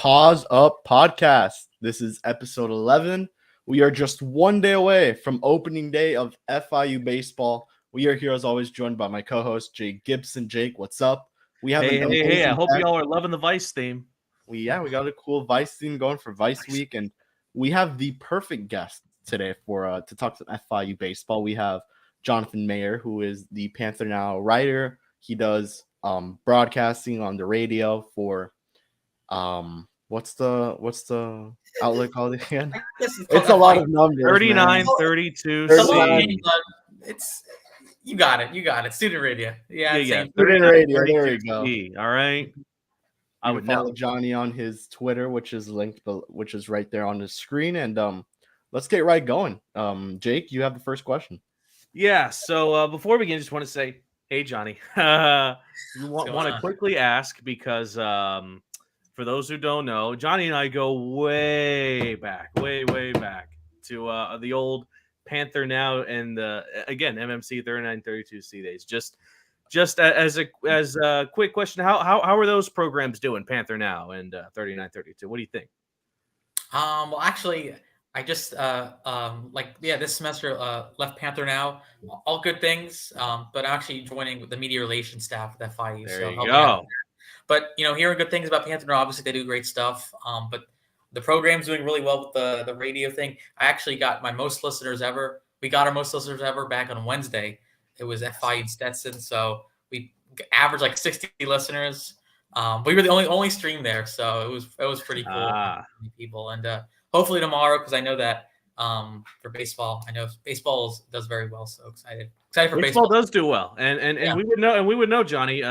Paws Up Podcast. This is episode 11. We are just one day away from opening day of FIU Baseball. We are here as always, joined by my co-host Jake Gibson. Jake, what's up? We have Hey! I hope y'all are loving the Vice theme. We got a cool Vice theme going for Vice Week, and we have the perfect guest today for to talk to FIU Baseball. We have Jonathan Mayer, who is the PantherNOW writer. He does broadcasting on the radio for what's the outlet called again? It's a lot of numbers. 3932. It's you got it. Student radio. Yeah. Student radio. There we go. All right. I would follow Johnny on his Twitter, which is right there on the screen. And let's get right going. Jake, you have the first question. Yeah. So before we begin, just want to say, hey, Johnny, want to quickly ask because for those who don't know, Johnny and I go way back to the old PantherNOW and again MMC 3932C days. Just as a quick question, how are those programs doing, PantherNOW and 3932? What do you think? Well, actually, I just this semester left PantherNOW. All good things, but actually joining the media relations staff at FIU. There you go. But hearing good things about PantherNOW, obviously they do great stuff. But the program's doing really well with the radio thing. I actually got my most listeners ever. We got our most listeners ever back on Wednesday. It was FIU in Stetson, so we averaged like 60 listeners. We were the only stream there, so it was pretty cool. People, and hopefully tomorrow, because I know that for baseball, I know baseball does very well. So excited for baseball. Does do well, and we would know, Johnny.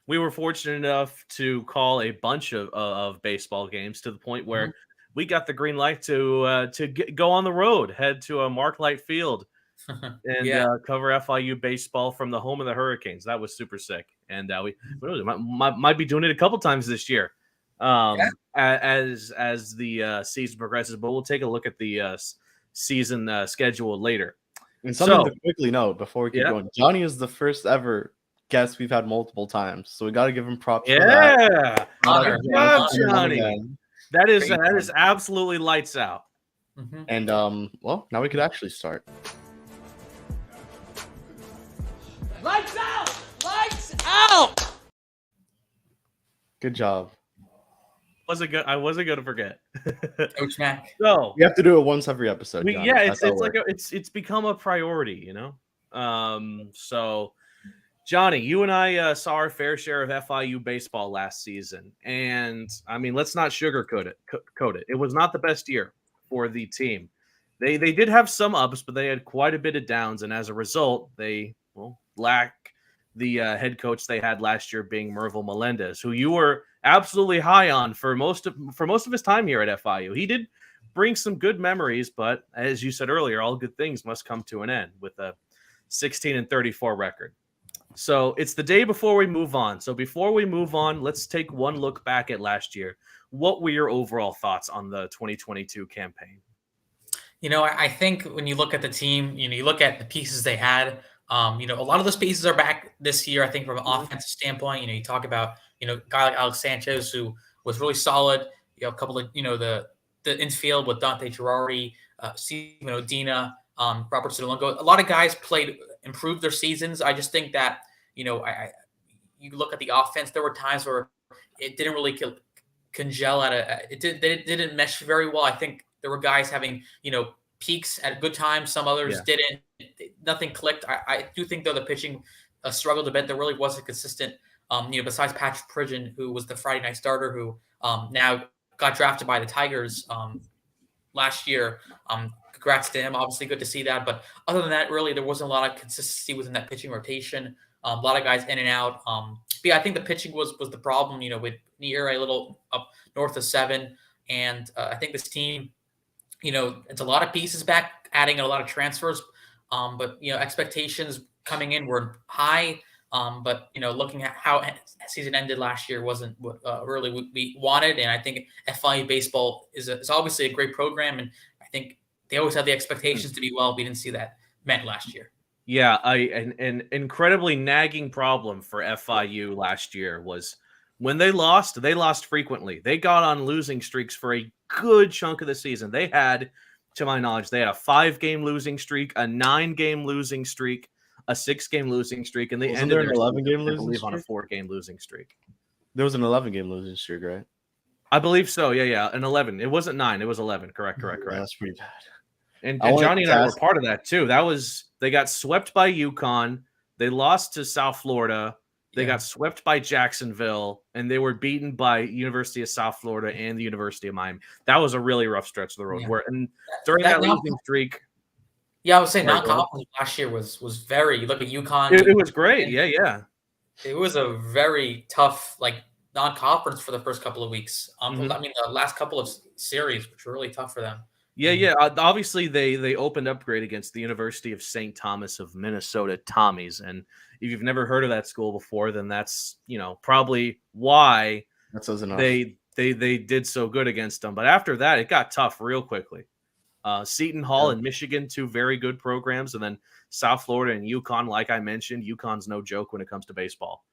We were fortunate enough to call a bunch of baseball games to the point where we got the green light to go on the road, head to a Mark-Light Field, and cover FIU baseball from the home of the Hurricanes. That was super sick, and we might be doing it a couple times this year as the season progresses. But we'll take a look at the season schedule later. And something to quickly note before we keep going: Johnny is the first ever guest we've had multiple times, so we got to give him props. For that. Good job, Johnny. That is absolutely lights out. And well, now we could actually start. Lights out! Lights out! Good job. I wasn't gonna forget. Coach Mac. So we have to do it once every episode. It's become a priority, So, Johnny, you and I saw our fair share of FIU baseball last season, and I mean, let's not sugarcoat it. It was not the best year for the team. They did have some ups, but they had quite a bit of downs, and as a result, they lack the head coach they had last year, being Mervil Melendez, who you were absolutely high on for most of his time here at FIU. He did bring some good memories, but as you said earlier, all good things must come to an end with a 16-34 record. So it's the day before we move on. So before we move on, let's take one look back at last year. What were your overall thoughts on the 2022 campaign? I think when you look at the team, you look at the pieces they had. A lot of those pieces are back this year. I think from an offensive standpoint, you talk about a guy like Alex Sanchez, who was really solid. A couple of the infield with Dante Girardi, Steven Odina, Robert Sudolungo. A lot of guys improved their seasons. I just think that you look at the offense. There were times where it didn't really congeal it didn't mesh very well. I think there were guys having peaks at good times. Some others didn't. Nothing clicked. I do think though the pitching struggled a bit. There really wasn't consistent. Besides Patrick Pridgeon, who was the Friday night starter, who now got drafted by the Tigers last year. Congrats to him. Obviously, good to see that. But other than that, really, there wasn't a lot of consistency within that pitching rotation. A lot of guys in and out. I think the pitching was the problem. With near a little up north of 7, and I think this team, it's a lot of pieces back, adding a lot of transfers. But expectations coming in were high. But looking at how season ended last year wasn't what really we wanted. And I think FIU baseball is obviously a great program, and I think they always had the expectations to be well. We didn't see that met last year. Yeah, an incredibly nagging problem for FIU last year was When they lost frequently. They got on losing streaks for a good chunk of the season. They had, to my knowledge, they had a 5-game losing streak, a 9-game losing streak, a 6-game losing streak, and they Wasn't ended there an their 11-game season, I losing believe, on a streak? 4-game losing streak. There was an 11-game losing streak, right? I believe so. Yeah. An 11. It wasn't 9. It was 11. Correct. Yeah, that's pretty bad. And I wanted Johnny and to I were ask- part of that too. They got swept by UConn. They lost to South Florida. They got swept by Jacksonville, and they were beaten by University of South Florida and the University of Miami. That was a really rough stretch of the road. Yeah. And during that losing streak, I would say Right, non-conference last year was very. You look at UConn. it was great. Yeah. It was a very tough non-conference for the first couple of weeks. Mhm. I mean, the last couple of series, which were really tough for them. Yeah. Obviously, they opened up great against the University of St. Thomas of Minnesota Tommies. And if you've never heard of that school before, then that's probably why That says enough. they did so good against them. But after that, it got tough real quickly. Seton Hall and Michigan, 2 very good programs, and then South Florida and UConn. Like I mentioned, UConn's no joke when it comes to baseball.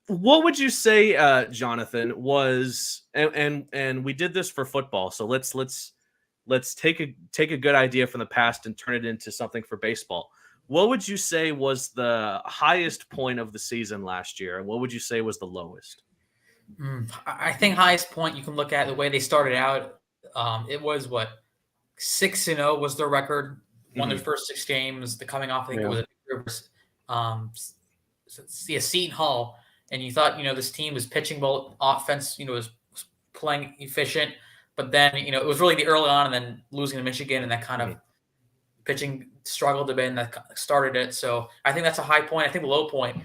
What would you say, Jonathan, was and we did this for football, so let's take a good idea from the past and turn it into something for baseball. What would you say was the highest point of the season last year, and what would you say was the lowest? I think highest point you can look at the way they started out. It was 6-0 was their record. Won their first 6 games. The coming off, I think it was Seton Hall. And you thought, this team was pitching well, offense, was playing efficient, but then, it was really the early on and then losing to Michigan and that kind of pitching struggled a bit and that started it. So I think that's a high point. I think the low point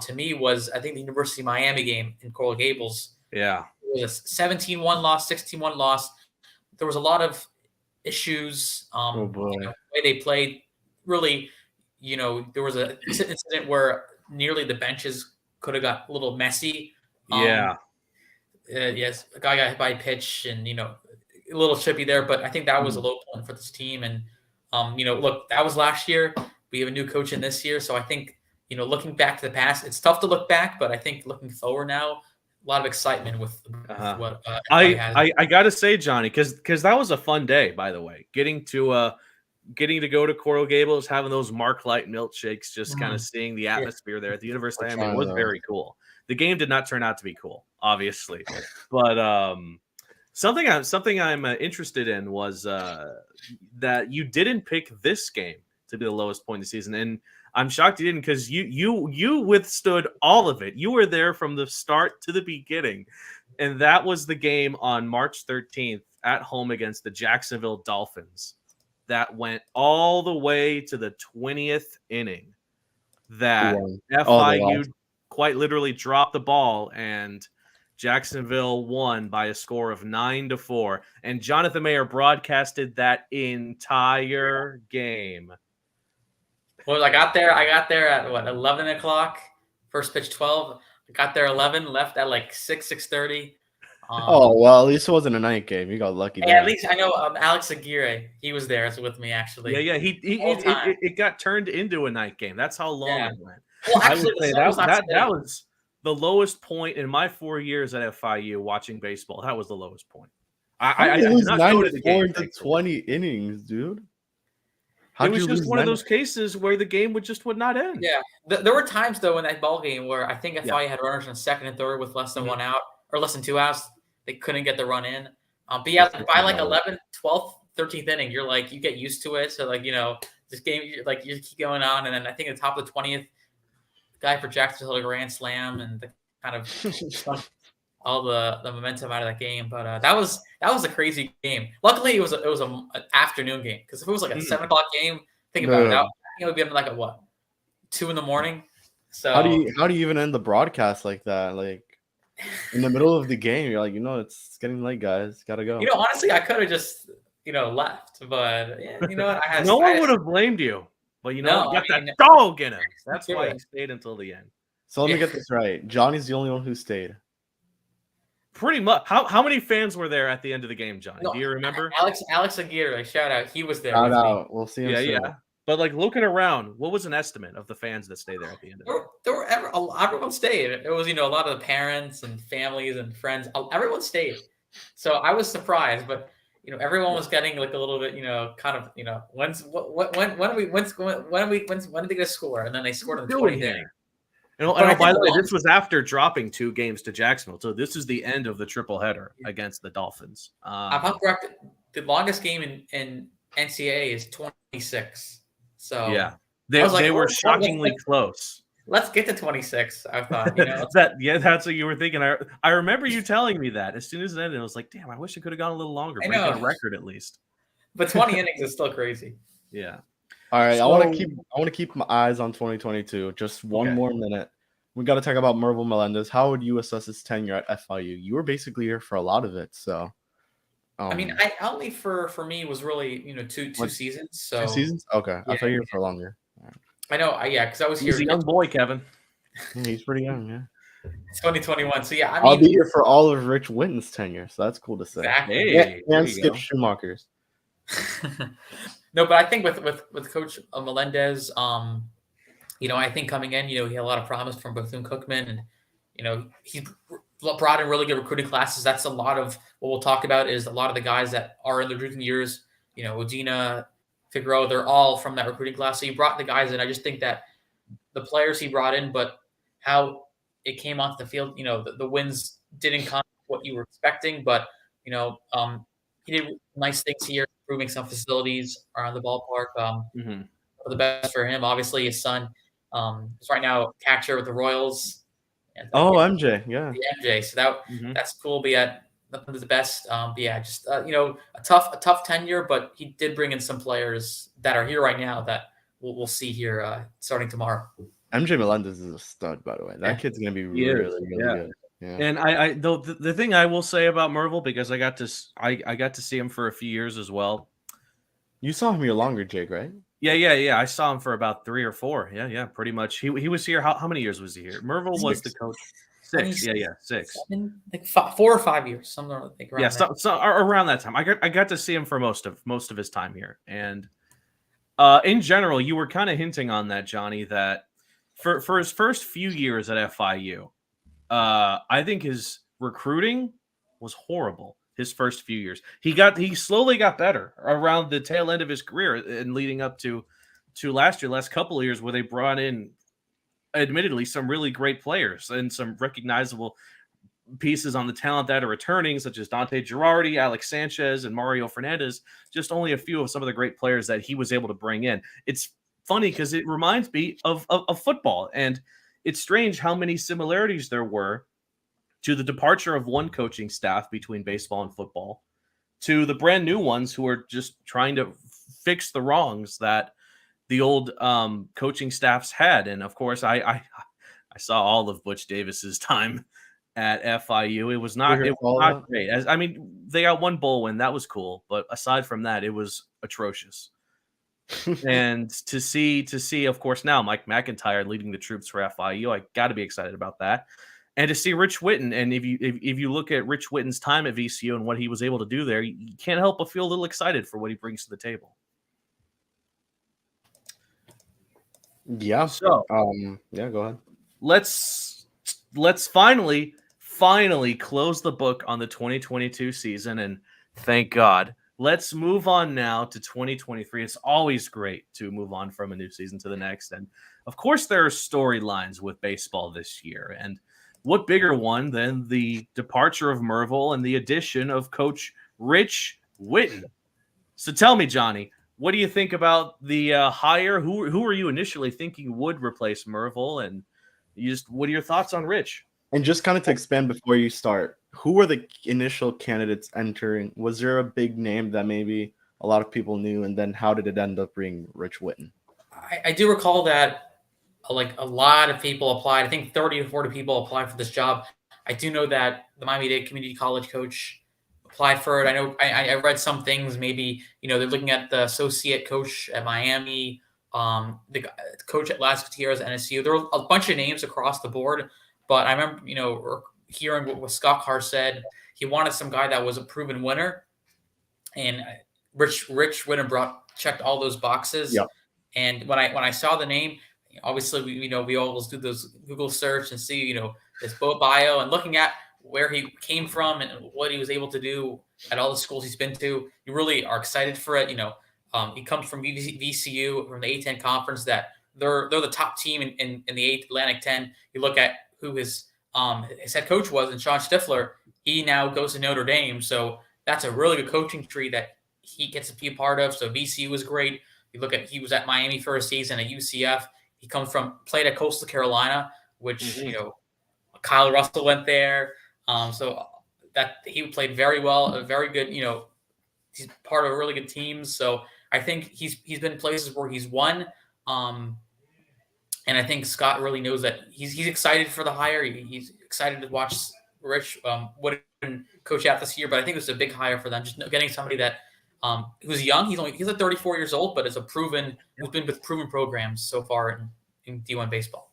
to me was, I think the University of Miami game in Coral Gables. Yeah. It was a 17-1 loss, 16-1 loss. There was a lot of issues. Oh boy. The way they played, really, there was an incident where nearly the benches could have got a little messy. Yes, a guy got hit by a pitch and, a little chippy there, but I think that was a low point for this team. And, look, that was last year. We have a new coach in this year. So I think, looking back to the past, it's tough to look back, but I think looking forward now, a lot of excitement with what I got to say, Johnny, because that was a fun day, by the way, getting to go to Coral Gables, having those Mark Light milkshakes, just kind of seeing the atmosphere there at the University of Miami was very cool. The game did not turn out to be cool, obviously, but something I'm interested in was that you didn't pick this game to be the lowest point of the season, and I'm shocked you didn't, because you withstood all of it. You were there from the start to the beginning, and that was the game on March 13th at home against the Jacksonville Dolphins. That went all the way to the 20th inning. That FIU quite literally dropped the ball, and Jacksonville won by a score of 9-4. And Jonathan Mayer broadcasted that entire game. Well, I got there at 11 o'clock. First pitch 12. I got there 11. Left at 6:30. Well, at least it wasn't a night game. You got lucky. Yeah, at least I know Alex Aguirre. He was there with me, actually. Yeah. It got turned into a night game. That's how long it went. Well, actually, I would say that was the lowest point in my 4 years at FIU watching baseball. That was the lowest point. I lose did not go to the game into 20 innings, dude. It was just one of those cases where the game would not end. Yeah, there were times though in that ball game where I think FIU had runners on second and third with less than 1 out or less than 2 outs. They couldn't get the run in. But yeah, by 11th, 12th, 13th inning, you're you get used to it. So this game, you keep going on, and then I think at the top of the 20th, guy for Jacksonville hit a grand slam, and the kind of all the momentum out of that game. But that was a crazy game. Luckily, it was an afternoon game, because if it was a 7 o'clock game, think about it. It would be at 2 a.m. So how do you even end the broadcast like that? In the middle of the game, you're it's getting late, guys. Gotta go. Honestly, I could have just left, but what? No one would have blamed you. But you got that dog in him. That's why he stayed until the end. So let me get this right. Johnny's the only one who stayed. Pretty much. How many fans were there at the end of the game, Johnny? Do you remember? Alex Aguirre, shout out. He was there. Shout out. We'll see him soon. Yeah. But like looking around, what was an estimate of the fans that stay there at the end of it? Everyone stayed. It was, a lot of the parents and families and friends. Everyone stayed. So I was surprised, but everyone was getting like a little bit, kind of, when are we when are they gonna score? And then they scored in the 20th. And by the way, this was after dropping 2 games to Jacksonville. So this is the end of the triple header against the Dolphins. I'm correct. The longest game in NCAA is 26. So yeah, they were shockingly close. Let's get to 26. I thought, that's what you were thinking. I remember you telling me that as soon as it ended. I was like, damn, I wish it could have gone a little longer, breaking a record at least. But 20 innings is still crazy. Yeah. All right, I want to keep my eyes on 2022. Just one more minute. We got to talk about Mervil Melendez. How would you assess his tenure at FIU? You were basically here for a lot of it, so. I mean, I only for me was really two seasons. So 2 seasons? Okay, I thought you were for longer. Right. I know, because I was here. He's a young boy, Kevin. He's pretty young, yeah. 2021. So yeah, I'll be here for all of Rich Witten's tenure, so that's cool to say. Exactly. Hey, and Skip Schumacher's. No, but I think with Coach Melendez, I think coming in, he had a lot of promise from Bethune-Cookman, and he brought in really good recruiting classes. That's a lot of what we'll talk about is a lot of the guys that are in the recruiting years. Odina, Figueroa, they're all from that recruiting class. So he brought the guys in. I just think that the players he brought in, but how it came onto the field, the wins didn't come what you were expecting, but he did nice things here, improving some facilities around the ballpark. The best for him, obviously his son is right now catcher with the Royals. And, MJ, yeah, MJ. So that's cool. But yeah, nothing is the best. But yeah, just a tough tenure. But he did bring in some players that are here right now that we'll see here starting tomorrow. MJ Melendez is a stud, by the way. That kid's gonna be really good. Yeah. And I the thing I will say about Mervil, because I got to see him for a few years as well. You saw him here longer, Jake, right? Yeah. I saw him for about 3 or 4. Yeah, pretty much. He was here. How many years was he here? Mervil was the coach. 6. Yeah, 6. 7, like 4 or 5 years, something like around. Yeah, so around that time. I got to see him for most of his time here, and in general, you were kind of hinting on that, Johnny, that for his first few years at FIU, I think his recruiting was horrible. His first few years, he slowly got better around the tail end of his career and leading up to last couple of years where they brought in, admittedly, some really great players and some recognizable pieces on the talent that are returning, such as Dante Girardi, Alex Sanchez, and Mario Fernandez. Just only a few of some of the great players that he was able to bring in. It's funny because it reminds me of football, and it's strange how many similarities there were to the departure of one coaching staff between baseball and football to the brand new ones who are just trying to fix the wrongs that the old coaching staffs had. And of course, I saw all of Butch Davis's time at FIU. It was not great. They got one bowl win. That was cool. But aside from that, it was atrocious. And to see, of course, now Mike McIntyre leading the troops for FIU, I got to be excited about that. And to see Rich Witten, and if you look at Rich Witten's time at VCU and what he was able to do there, you can't help but feel a little excited for what he brings to the table. Yeah. So, yeah, go ahead. Let's finally close the book on the 2022 season, and thank God. Let's move on now to 2023. It's always great to move on from a new season to the next, and of course, there are storylines with baseball this year, and what bigger one than the departure of Mervil and the addition of Coach Rich Witten? So tell me, Johnny, what do you think about the hire? Who were you initially thinking would replace Mervil? And what are your thoughts on Rich? And just kind of to expand before you start, who were the initial candidates entering? Was there a big name that maybe a lot of people knew? And then how did it end up being Rich Witten? I do recall that like a lot of people applied. I think 30 to 40 people applied for this job. I do know that the Miami-Dade Community College coach applied for it. I know I read some things. Maybe they're looking at the associate coach at Miami, the coach at Las Gutierrez NSU. There were a bunch of names across the board, but I remember hearing what Scott Carr said. He wanted some guy that was a proven winner, and Rich Witten checked all those boxes. Yep. And when I saw the name, obviously we always do those Google search and see his bio and looking at where he came from and what he was able to do at all the schools he's been to. You really are excited for it. He comes from VCU, from the A10 conference. That they're the top team in the Atlantic 10. You look at who his head coach was, and Sean Stifler. He now goes to Notre Dame, so that's a really good coaching tree that he gets to be a part of. So VCU was great. You look at, he was at Miami for a season, at UCF. He played at Coastal Carolina, which Kyle Russell went there. So that he played very well, a very good. He's part of a really good team. So I think he's been places where he's won. And I think Scott really knows that he's excited for the hire. He's excited to watch Rich Wooden coach out this year. But I think it was a big hire for them, just getting somebody that who's young. He's like 34 years old, but who's been with proven programs so far in D1 baseball.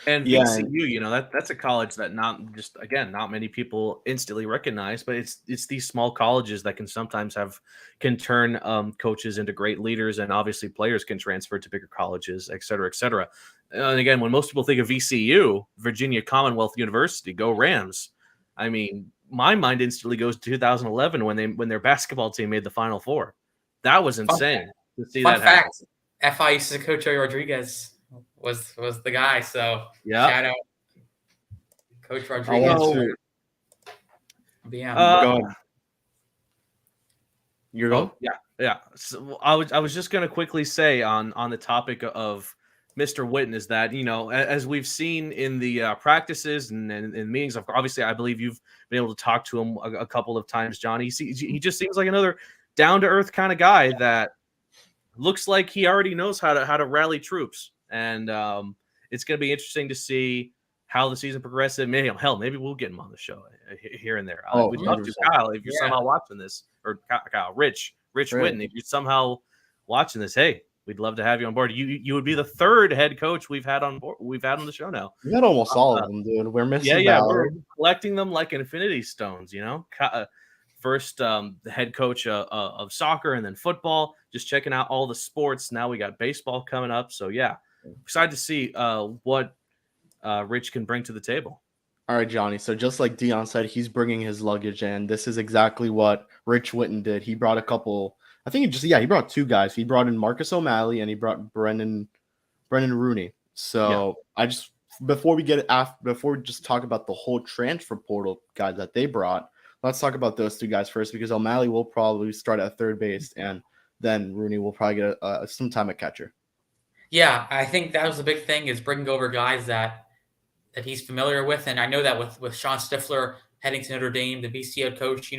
And VCU, that's a college that not many people instantly recognize, but it's these small colleges that can turn coaches into great leaders, and obviously players can transfer to bigger colleges, et cetera, et cetera. And again, when most people think of VCU, Virginia Commonwealth University, go Rams. I mean, my mind instantly goes to 2011 when their basketball team made the Final Four. That was insane to see that happen. FIU coach Joey Rodriguez was the guy. So shout out Coach Rodriguez. You're going? Yeah. So I was just going to quickly say on the topic of Mr. Witten is that, as we've seen in the practices and meetings, obviously I believe you've been able to talk to him a couple of times, John. He just seems like another down-to-earth kind of guy that looks like he already knows how to rally troops. And it's going to be interesting to see how the season progresses. Maybe we'll get him on the show here and there. We'd love to, Kyle, if you're somehow watching this, or Kyle, Rich Witten, if you're somehow watching this, hey, we'd love to have you on board. You would be the third head coach we've had on the show now. We had almost all of them, dude. We're missing. We're collecting them like infinity stones. First the head coach of soccer, and then football. Just checking out all the sports. Now we got baseball coming up. So excited to see what Rich can bring to the table. All right, Johnny. So just like Dion said, he's bringing his luggage in. This is exactly what Rich Witten did. He brought a couple. I think he brought two guys. He brought in Marcus O'Malley and he brought Brendan Rooney. So before we just talk about the whole transfer portal guys that they brought, let's talk about those two guys first, because O'Malley will probably start at third base, and then Rooney will probably get some time at catcher. Yeah, I think that was the big thing, is bringing over guys that he's familiar with. And I know that with Sean Stifler heading to Notre Dame, the BC head coach,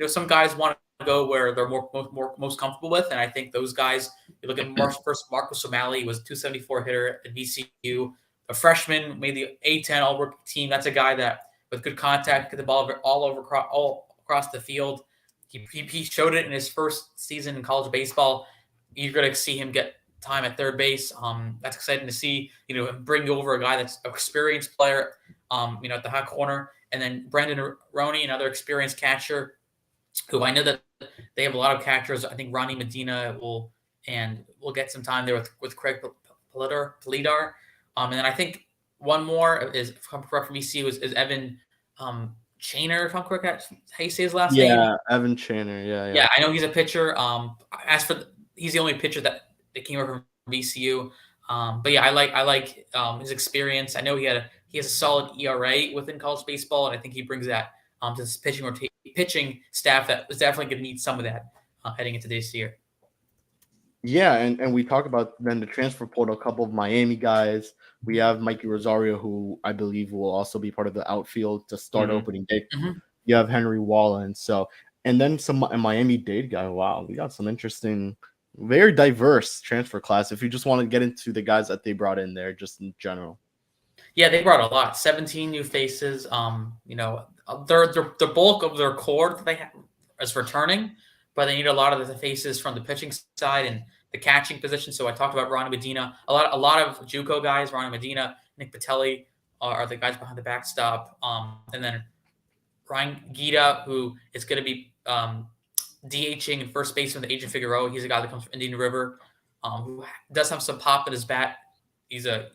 some guys want to go where they're most comfortable with. And I think those guys, you look at Marcus O'Malley, was a 274 hitter at VCU, a freshman, made the A10 all-rookie team. That's a guy that with good contact, get the ball all across the field. He showed it in his first season in college baseball. You're going to see him get time at third base. That's exciting to see, bring over a guy that's an experienced player, at the hot corner. And then Brendan Rooney, another experienced catcher, who I know that they have a lot of catchers. I think Ronnie Medina will get some time there with Craig Polidar. And then I think one more is, if I'm correct, from ECU is Evan Chainer, if I'm correct, that's how you say his last name? Yeah, Evan Chainer. Yeah. I know he's a pitcher. He's the only pitcher that came over from VCU. But I like his experience. I know he has a solid ERA within college baseball, and I think he brings that to this pitching staff that is definitely going to need some of that heading into this year. Yeah, and we talk about then the transfer portal, a couple of Miami guys. We have Mikey Rosario, who I believe will also be part of the outfield to start opening day. Mm-hmm. You have Henry Wallen. And then some Miami-Dade guy. Wow, we got some interesting, very diverse transfer class. If you just want to get into the guys that they brought in there, just in general. Yeah, they brought a lot. 17 new faces. The bulk of their core that they have is returning, but they need a lot of the faces from the pitching side and the catching position. So I talked about Ronnie Medina. A lot of JUCO guys, Ronnie Medina, Nick Patelli are the guys behind the backstop. And then Ryan Gita, who is going to be DHing in first base with Agent Figueroa. He's a guy that comes from Indian River. who does have some pop in his bat. He's a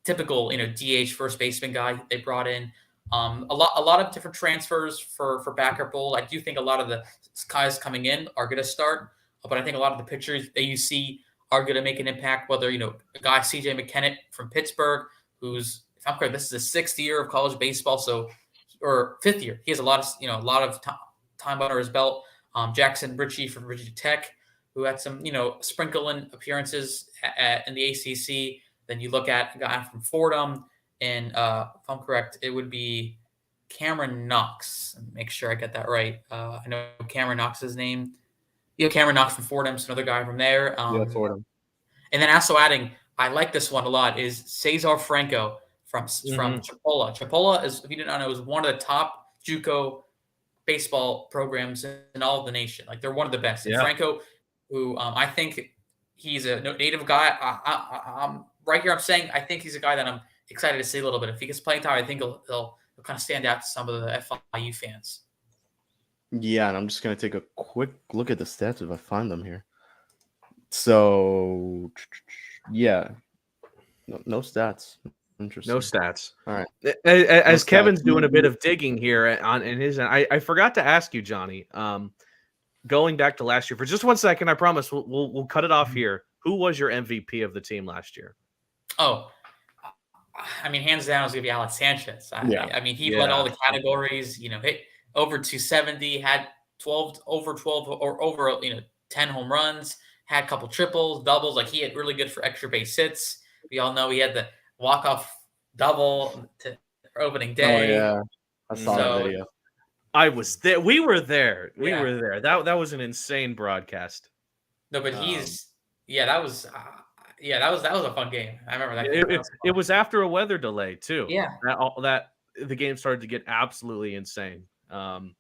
typical DH first baseman guy they brought in. A lot of different transfers for backup role. I do think a lot of the guys coming in are going to start, but I think a lot of the pitchers that you see are going to make an impact. Whether a guy CJ McKennett from Pittsburgh, who's, if I'm correct, this is his 6th year of college baseball, or 5th year. He has a lot of time under his belt. Jackson Ritchie from Virginia Tech, who had some sprinkling appearances in the ACC. Then you look at a guy from Fordham, and if I'm correct, it would be Cameron Knox. Make sure I get that right. I know Cameron Knox's name. Cameron Knox from Fordham's another guy from there. Fordham. And then also adding, I like this one a lot, is Cesar Franco from Chipola. Chipola is, if you didn't know, is one of the top JUCO baseball programs in all of the nation. Like, they're one of the best. And Franco, who I think he's a native guy. I'm right here. I'm saying I think he's a guy that I'm excited to see a little bit. If he gets playing time, I think he'll kind of stand out to some of the FIU fans. Yeah, and I'm just going to take a quick look at the stats if I find them here. So, yeah. No stats. Interesting. No stats. All right. As Kevin's doing a bit of digging here in his end, I forgot to ask you, Johnny, going back to last year, for just 1 second, I promise we'll cut it off here. Who was your MVP of the team last year? Oh, I mean, hands down, it was going to be Alex Sanchez. I mean, he led all the categories, hit over 270, had 12 or over 10 home runs, had a couple triples, doubles. Like, he had really good for extra base hits. We all know he had the walk-off double for opening day. Oh, yeah. I saw that video. I was there. We were there. We were there. That was an insane broadcast. No, but that was a fun game. I remember that. It was after a weather delay too. Yeah. That the game started to get absolutely insane. All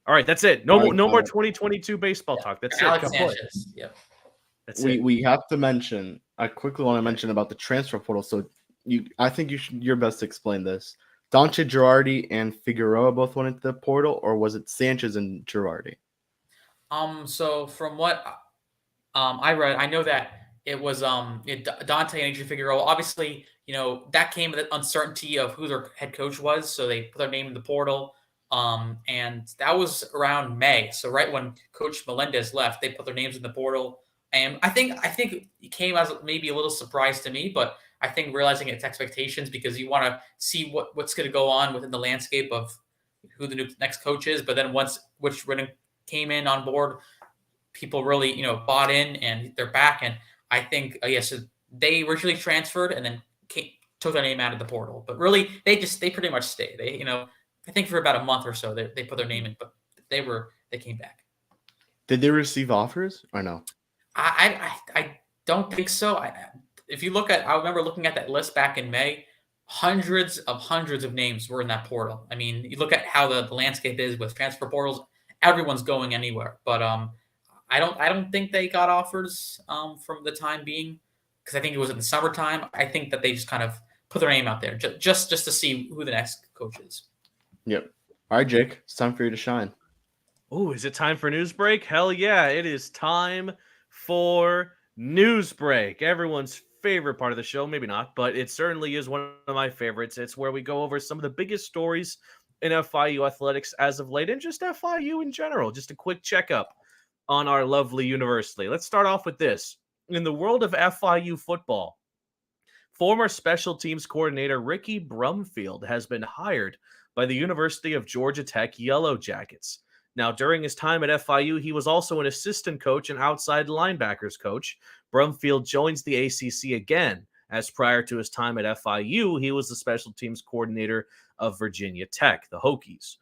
right, that's it. No more 2022 baseball talk. That's Alex it. Sanchez. Yep. We have to mention. I quickly want to mention about the transfer portal. So I think you're best to explain this. Dante Girardi and Figueroa both went into the portal, or was it Sanchez and Girardi? So from what I read, I know that it was Dante and Adrian Figueroa. Obviously, that came with the uncertainty of who their head coach was, so they put their name in the portal. And that was around May. So right when Coach Melendez left, they put their names in the portal. And I think it came as maybe a little surprise to me, but I think realizing its expectations, because you want to see what's going to go on within the landscape of who the next coach is. But then once Rich Ridden came in on board, people really, bought in, and they're back. And I think, so they originally transferred and then took their name out of the portal. But really, they pretty much stayed. They, I think for about a month or so, they put their name in, but they came back. Did they receive offers or no? I don't think so. If you look at, I remember looking at that list back in May, hundreds of names were in that portal. I mean, you look at how the landscape is with transfer portals, everyone's going anywhere. But I don't think they got offers from the time being, because I think it was in the summertime. I think that they just kind of put their name out there just to see who the next coach is. Yep. All right, Jake, it's time for you to shine. Oh, is it time for news break? Hell yeah, it is time for news break. Everyone's favorite part of the show, maybe not, but it certainly is one of my favorites. It's where we go over some of the biggest stories in FIU athletics as of late, and just FIU in general. Just a quick checkup on our lovely university. Let's start off with this. In the world of FIU football, former special teams coordinator Ricky Brumfield has been hired by the University of Georgia Tech Yellow Jackets. Now, during his time at FIU, he was also an assistant coach and outside linebackers coach. Brumfield joins the ACC again, as prior to his time at FIU, he was the special teams coordinator of Virginia Tech, the Hokies.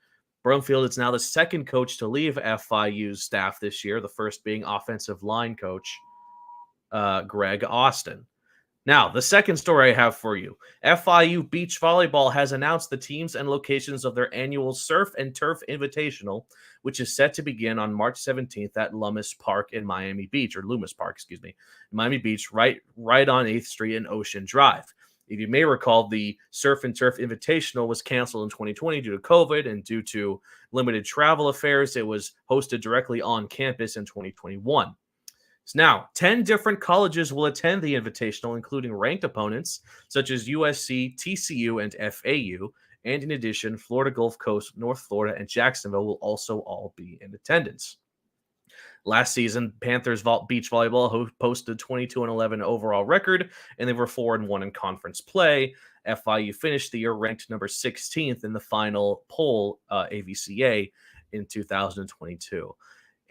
Brumfield is now the second coach to leave FIU's staff this year, the first being offensive line coach Greg Austin. Now, the second story I have for you. FIU Beach Volleyball has announced the teams and locations of their annual Surf and Turf Invitational, which is set to begin on March 17th at Loomis Park in Miami Beach, Miami Beach, right on 8th Street and Ocean Drive. If you may recall, the Surf and Turf Invitational was canceled in 2020 due to COVID and due to limited travel affairs. It was hosted directly on campus in 2021. Now, 10 different colleges will attend the Invitational, including ranked opponents such as USC, TCU, and FAU. And in addition, Florida Gulf Coast, North Florida, and Jacksonville will also all be in attendance. Last season, Panthers beach volleyball posted 22-11 overall record, and they were 4-1 in conference play. FIU finished the year ranked number 16th in the final poll AVCA in 2022.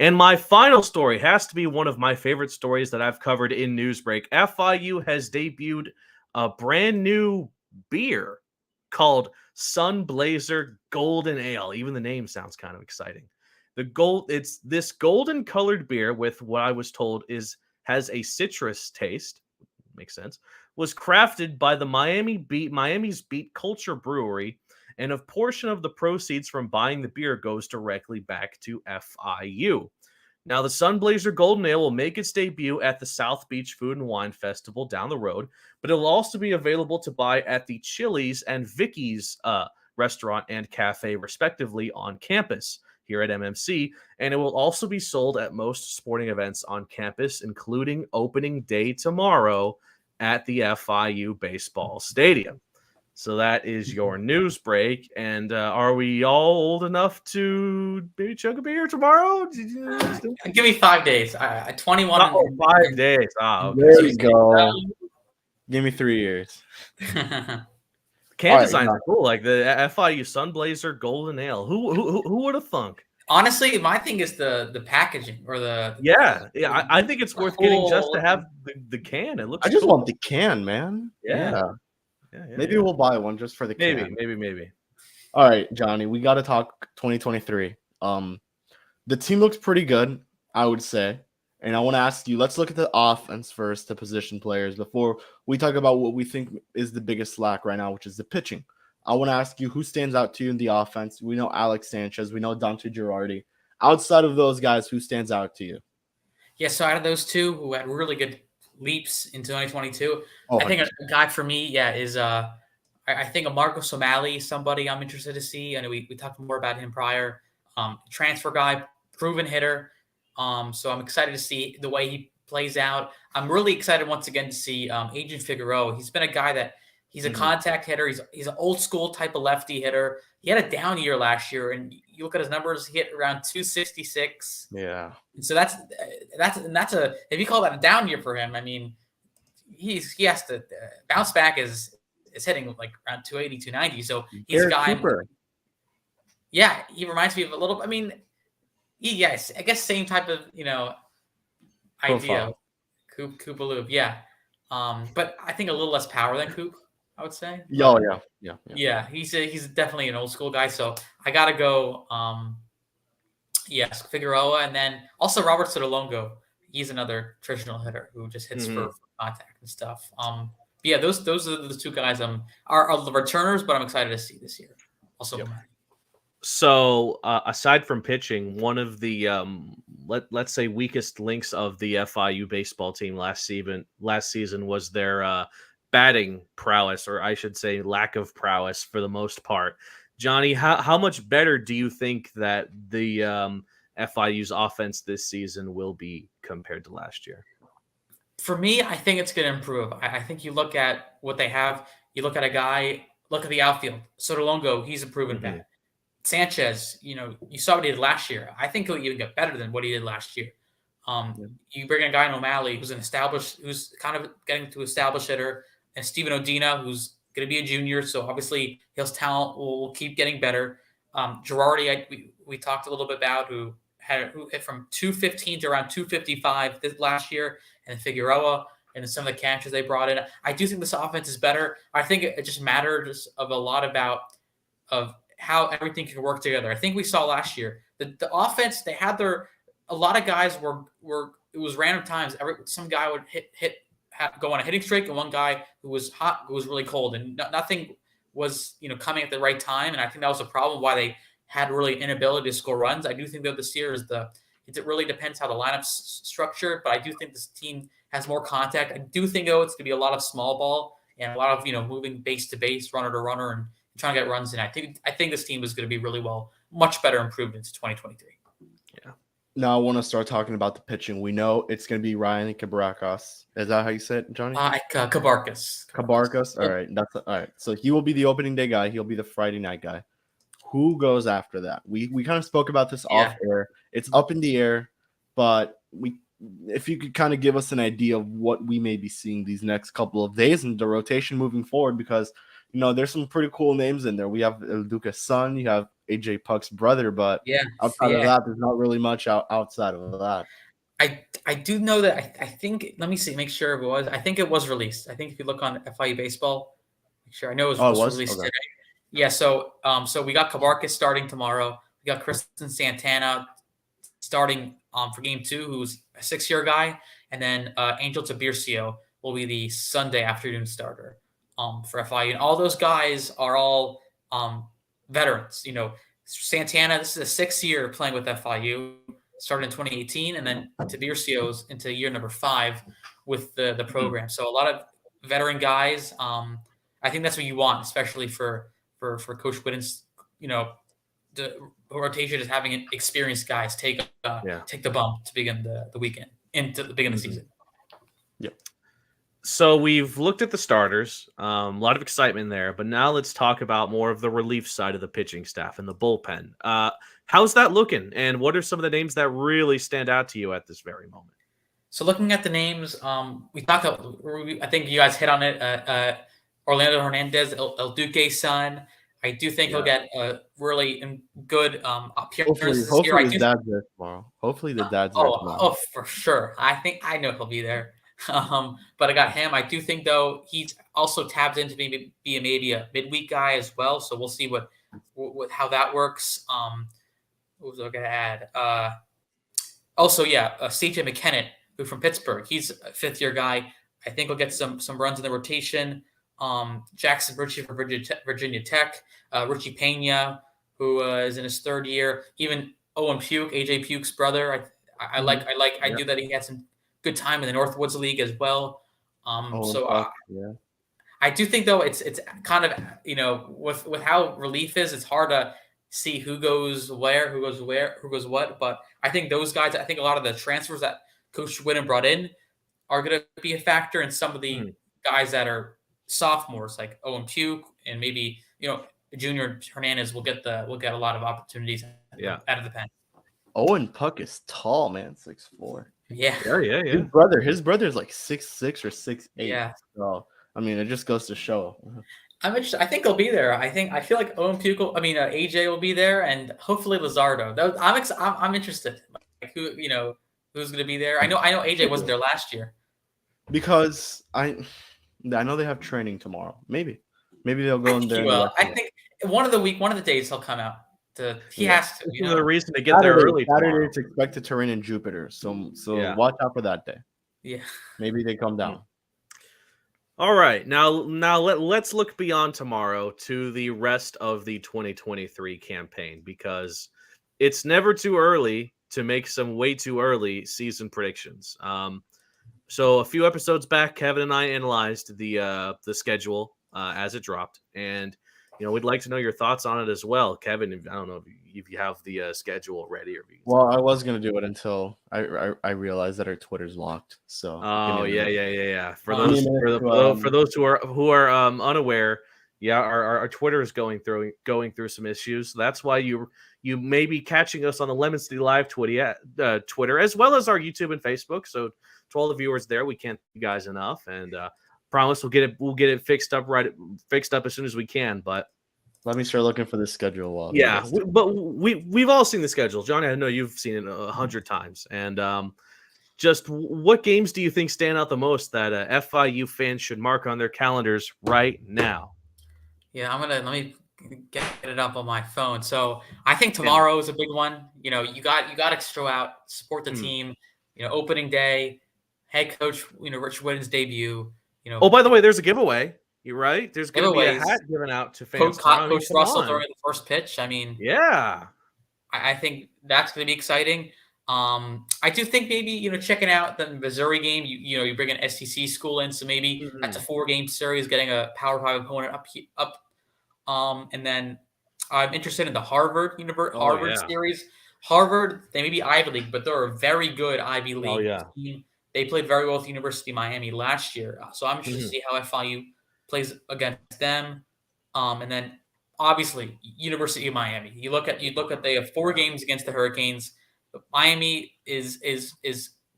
And my final story has to be one of my favorite stories that I've covered in Newsbreak. FIU has debuted a brand new beer called Sunblazer Golden Ale. Even the name sounds kind of exciting. It's this golden colored beer with what I was told has a citrus taste. Makes sense. Was crafted by the Miami's Beat Culture Brewery, and a portion of the proceeds from buying the beer goes directly back to FIU. Now, the Sunblazer Golden Ale will make its debut at the South Beach Food and Wine Festival down the road, but it will also be available to buy at the Chili's and Vicky's restaurant and cafe, respectively, on campus here at MMC, and it will also be sold at most sporting events on campus, including opening day tomorrow at the FIU Baseball Stadium. So that is your news break. And are we all old enough to maybe chug a beer tomorrow? Give me 5 days. 21. Oh, 5 days. Oh, okay. There you go. Give me 3 years. Can designs are cool, like the FIU Sunblazer Golden Ale. Who would have thunk? Honestly, my thing is the packaging or the I think it's worth getting just to have the can. It looks. I just cool. want the can, man. Yeah. Maybe we'll buy one just for the can. Maybe. All right, Johnny, we got to talk 2023. The team looks pretty good, I would say. And I want to ask you, let's look at the offense first, the position players, before we talk about what we think is the biggest slack right now, which is the pitching. I want to ask you, who stands out to you in the offense? We know Alex Sanchez. We know Dante Girardi. Outside of those guys, who stands out to you? Yeah, so out of those two who had really good leaps in 2022, I think a guy for me, is I think a Marcos O'Malley, somebody I'm interested to see. I know we talked more about him prior. Transfer guy, proven hitter. So I'm excited to see the way he plays out. I'm really excited once again to see Adrian Figueroa. He's been a guy that he's a contact hitter. He's an old school type of lefty hitter. He had a down year last year, and you look at his numbers, he hit around 266. Yeah. And so that's a, if you call that a down year for him, I mean, he has to bounce back is hitting like around 280, 290. So he's a guy. Cooper. Yeah, he reminds me of a little. I mean, yes, I guess same type of idea. Coop Loop, yeah. But I think a little less power than Coop, I would say. Yeah. He's definitely an old school guy. So I gotta go. Yes, Figueroa, and then also Robert Sotolongo. He's another traditional hitter who just hits for contact and stuff. Those are the two guys are the returners, but I'm excited to see this year. Also, So aside from pitching, one of the let's say weakest links of the FIU baseball team last season was their batting prowess, or I should say lack of prowess for the most part. Johnny, how much better do you think that the FIU's offense this season will be compared to last year? For me, I think it's going to improve. I think you look at what they have. You look at look at the outfield. Sotolongo, he's a proven bat. Sanchez, you saw what he did last year. I think he'll even get better than what he did last year. You bring in a guy in O'Malley who's who's kind of getting to establish hitter, and Steven Odina, who's going to be a junior, so obviously his talent will keep getting better. Girardi, we talked a little bit about, who hit from 215 to around 255 this last year, and Figueroa and some of the catchers they brought in. I do think this offense is better. I think it just matters a lot about how everything can work together. I think we saw last year the offense, they had a lot of guys were it was random times. Some guy would go on a hitting streak, and one guy who was hot, who was really cold, and nothing was coming at the right time. And I think that was a problem why they had really inability to score runs. I do think that this year it really depends how the lineup's structured, but I do think this team has more contact. I do think though it's going to be a lot of small ball and a lot of moving base to base, runner to runner, and trying to get runs in. I think this team is going to be much better improved into 2023. Yeah. Now I want to start talking about the pitching. We know it's going to be Ryan Cabarrocas. Is that how you say it, Johnny? Cabarcas. Cabarcas. All right, that's all right. So he will be the opening day guy. He'll be the Friday night guy. Who goes after that? We kind of spoke about this off air. It's up in the air, but if you could kind of give us an idea of what we may be seeing these next couple of days and the rotation moving forward, because there's some pretty cool names in there. We have Lucas' son, you have AJ Puck's brother, but outside of that, there's not really much outside of that. I do know that I think, let me see, make sure it was. I think it was released. I think if you look on FIU Baseball, make sure. I know it was released today. Yeah, so we got Cabarcas starting tomorrow. We got Kristen Santana starting for game 2, who's a 6-year guy, and then Angel Tiburcio will be the Sunday afternoon starter for FIU. And all those guys are all veterans. Santana, this is a 6th year playing with FIU, started in 2018, and then Tiburcio's into year number 5 with the program. So a lot of veteran guys. I think that's what you want, especially for Coach Whitten's, the rotation is having experienced guys take the bump to begin the weekend into the beginning of the season. Yep. So we've looked at the starters, a lot of excitement there, but now let's talk about more of the relief side of the pitching staff and the bullpen. How's that looking? And what are some of the names that really stand out to you at this very moment? So looking at the names, we talked about, I think you guys hit on it, Orlando Hernandez, El Duque's son. I do think he'll get a really good appearance this year. Hopefully his dad's there tomorrow. Hopefully the dad's there tomorrow. Oh, for sure. I know he'll be there. But I got him. I do think, though, he's also tapped into maybe a midweek guy as well. So we'll see what how that works. What was I going to add? CJ McKenna, who from Pittsburgh. He's a 5th-year guy. I think he'll get some runs in the rotation. Jackson Ritchie for Virginia Tech, Richie Pena, who is in his 3rd year. Even Owen Puke, AJ Puke's brother. I do that. He had some good time in the Northwoods League as well. I do think, though, it's kind of, with how relief is, it's hard to see who goes where, who goes what. But I think those guys, I think a lot of the transfers that Coach Whitten brought in are going to be a factor, and some of the guys that are sophomores like Owen Puke and maybe Junior Hernandez will get a lot of opportunities out of the pen. Owen Puck is tall, man, 6'4". Yeah. His brother's like 6'6" or 6'8". Yeah. So I mean, it just goes to show. I'm interested. I think he'll be there. I feel like Owen Puke AJ will be there, and hopefully Luzardo. I'm interested. Like who's going to be there? I know AJ wasn't there last year. Because I know they have training tomorrow. Maybe they'll go in there. I think one of the days he'll come out. He has to. This is the reason to get there early. Saturday it's expected to rain in Jupiter, so watch out for that day. Yeah, maybe they come down. All right, now let's look beyond tomorrow to the rest of the 2023 campaign, because it's never too early to make some way too early season predictions. So a few episodes back, Kevin and I analyzed the schedule as it dropped, and we'd like to know your thoughts on it as well, Kevin. I don't know if you have the schedule ready or. Well, I was gonna do it until I realized that our Twitter's locked. So. Oh yeah. For those who are unaware, our Twitter is going through some issues. So that's why you may be catching us on the Lemon City Live Twitter as well as our YouTube and Facebook. So to all the viewers there, we can't thank you guys enough, and promise we'll get it fixed up as soon as we can. But let me start looking for the schedule. We've all seen the schedule, Johnny. I know you've seen it 100 times. And just what games do you think stand out the most that FIU fans should mark on their calendars right now? Yeah, let me get it up on my phone. So I think tomorrow is a big one. You got to show out, support the team. Opening day, head coach, Rich Whitten's debut. Oh, by the way, there's a giveaway. You're right. There's going to be a hat given out to fans. Coach Russell throwing the first pitch. I mean, yeah. I think that's going to be exciting. I do think maybe checking out the Missouri game. You bring an SEC school in, so maybe that's a 4-game series, getting a Power 5 opponent up. And then I'm interested in the Harvard series. Harvard, they may be Ivy League, but they're a very good Ivy League team. They played very well with University of Miami last year. So I'm interested to see how FIU plays against them. And then obviously University of Miami. You look at they have 4 games against the Hurricanes. Miami is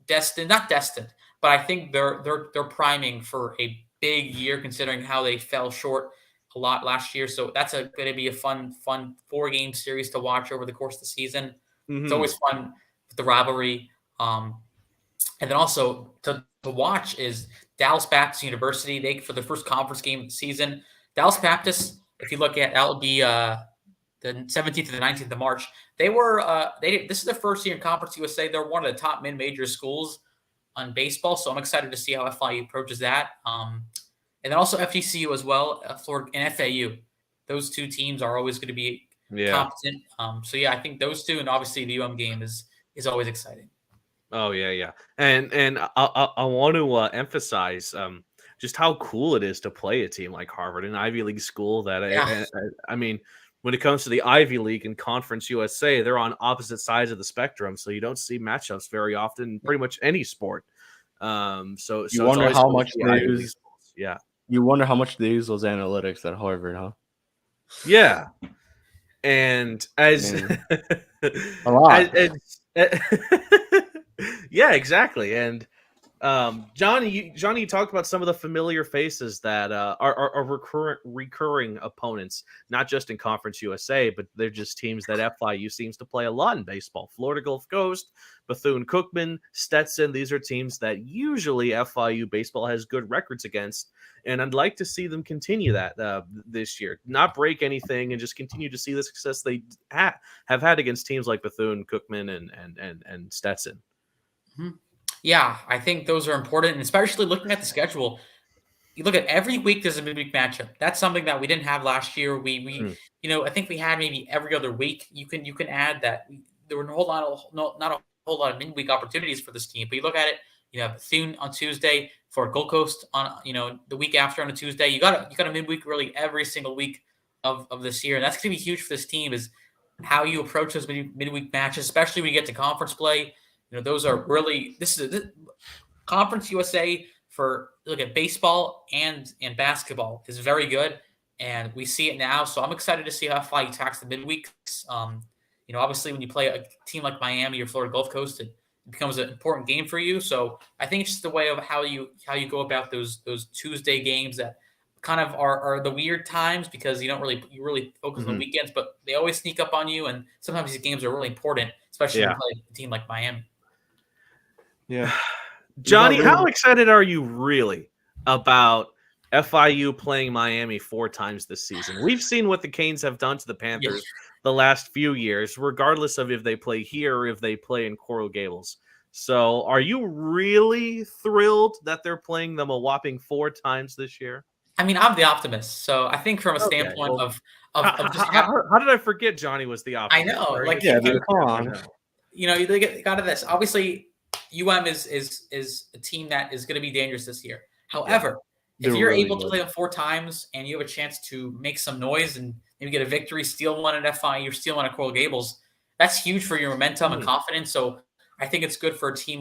destined, not destined, but I think they're priming for a big year considering how they fell short a lot last year. So that's going to be a fun 4-game series to watch over the course of the season. It's always fun with the rivalry. And then also to watch is Dallas Baptist University. They, for the first conference game of the season, Dallas Baptist, if you look at, that'll be the 17th and the 19th of March. This is their first year in Conference USA. They're one of the top mid-major schools on baseball. So I'm excited to see how FIU approaches that. And then also FGCU as well, Florida and FAU. Those 2 teams are always going to be competent. So I think those 2, and obviously the UM game is always exciting. Oh yeah. And I want to emphasize just how cool it is to play a team like Harvard, an Ivy League school. That I mean, when it comes to the Ivy League and Conference USA, they're on opposite sides of the spectrum, so you don't see matchups very often in pretty much any sport. So you wonder how much they use. Yeah. You wonder how much they use those analytics at Harvard, huh? Yeah. And as a lot. Yeah, exactly. And Johnny, you talked about some of the familiar faces that are recurring opponents, not just in Conference USA, but they're just teams that FIU seems to play a lot in baseball. Florida Gulf Coast, Bethune-Cookman, Stetson. These are teams that usually FIU baseball has good records against, and I'd like to see them continue that this year, not break anything, and just continue to see the success they have had against teams like Bethune-Cookman and Stetson. Mm-hmm. Yeah, I think those are important, and especially looking at the schedule. You look at every week there's a midweek matchup. That's something that we didn't have last year. I think we had maybe every other week. You can add that there were not a whole lot of midweek opportunities for this team. But you look at it, Bethune on Tuesday, for Gold Coast on the week after on a Tuesday. You got a midweek really every single week of this year, and that's going to be huge for this team. Is how you approach those midweek matches, especially when you get to conference play. Those are really this Conference USA for look at baseball and basketball is very good, and we see it now. So I'm excited to see how FIU attacks the midweeks. Obviously when you play a team like Miami or Florida Gulf Coast, it becomes an important game for you. So I think it's just the way of how you go about those Tuesday games that kind of are the weird times because you really focus on the weekends, but they always sneak up on you, and sometimes these games are really important, especially when you play a team like Miami. Yeah. Johnny, how excited are you really about FIU playing Miami 4 times this season? We've seen what the Canes have done to the Panthers the last few years, regardless of if they play here or if they play in Coral Gables. So are you really thrilled that they're playing them a whopping 4 times this year? I mean, I'm the optimist. So I think from a standpoint of just how did I forget Johnny was the optimist? I know. Right? Come on. You got to this. Obviously, UM is a team that is going to be dangerous this year. However, if you're able to play them 4 times and you have a chance to make some noise and maybe get a victory, steal one at FIU, steal one at Coral Gables, that's huge for your momentum and confidence. So I think it's good for a team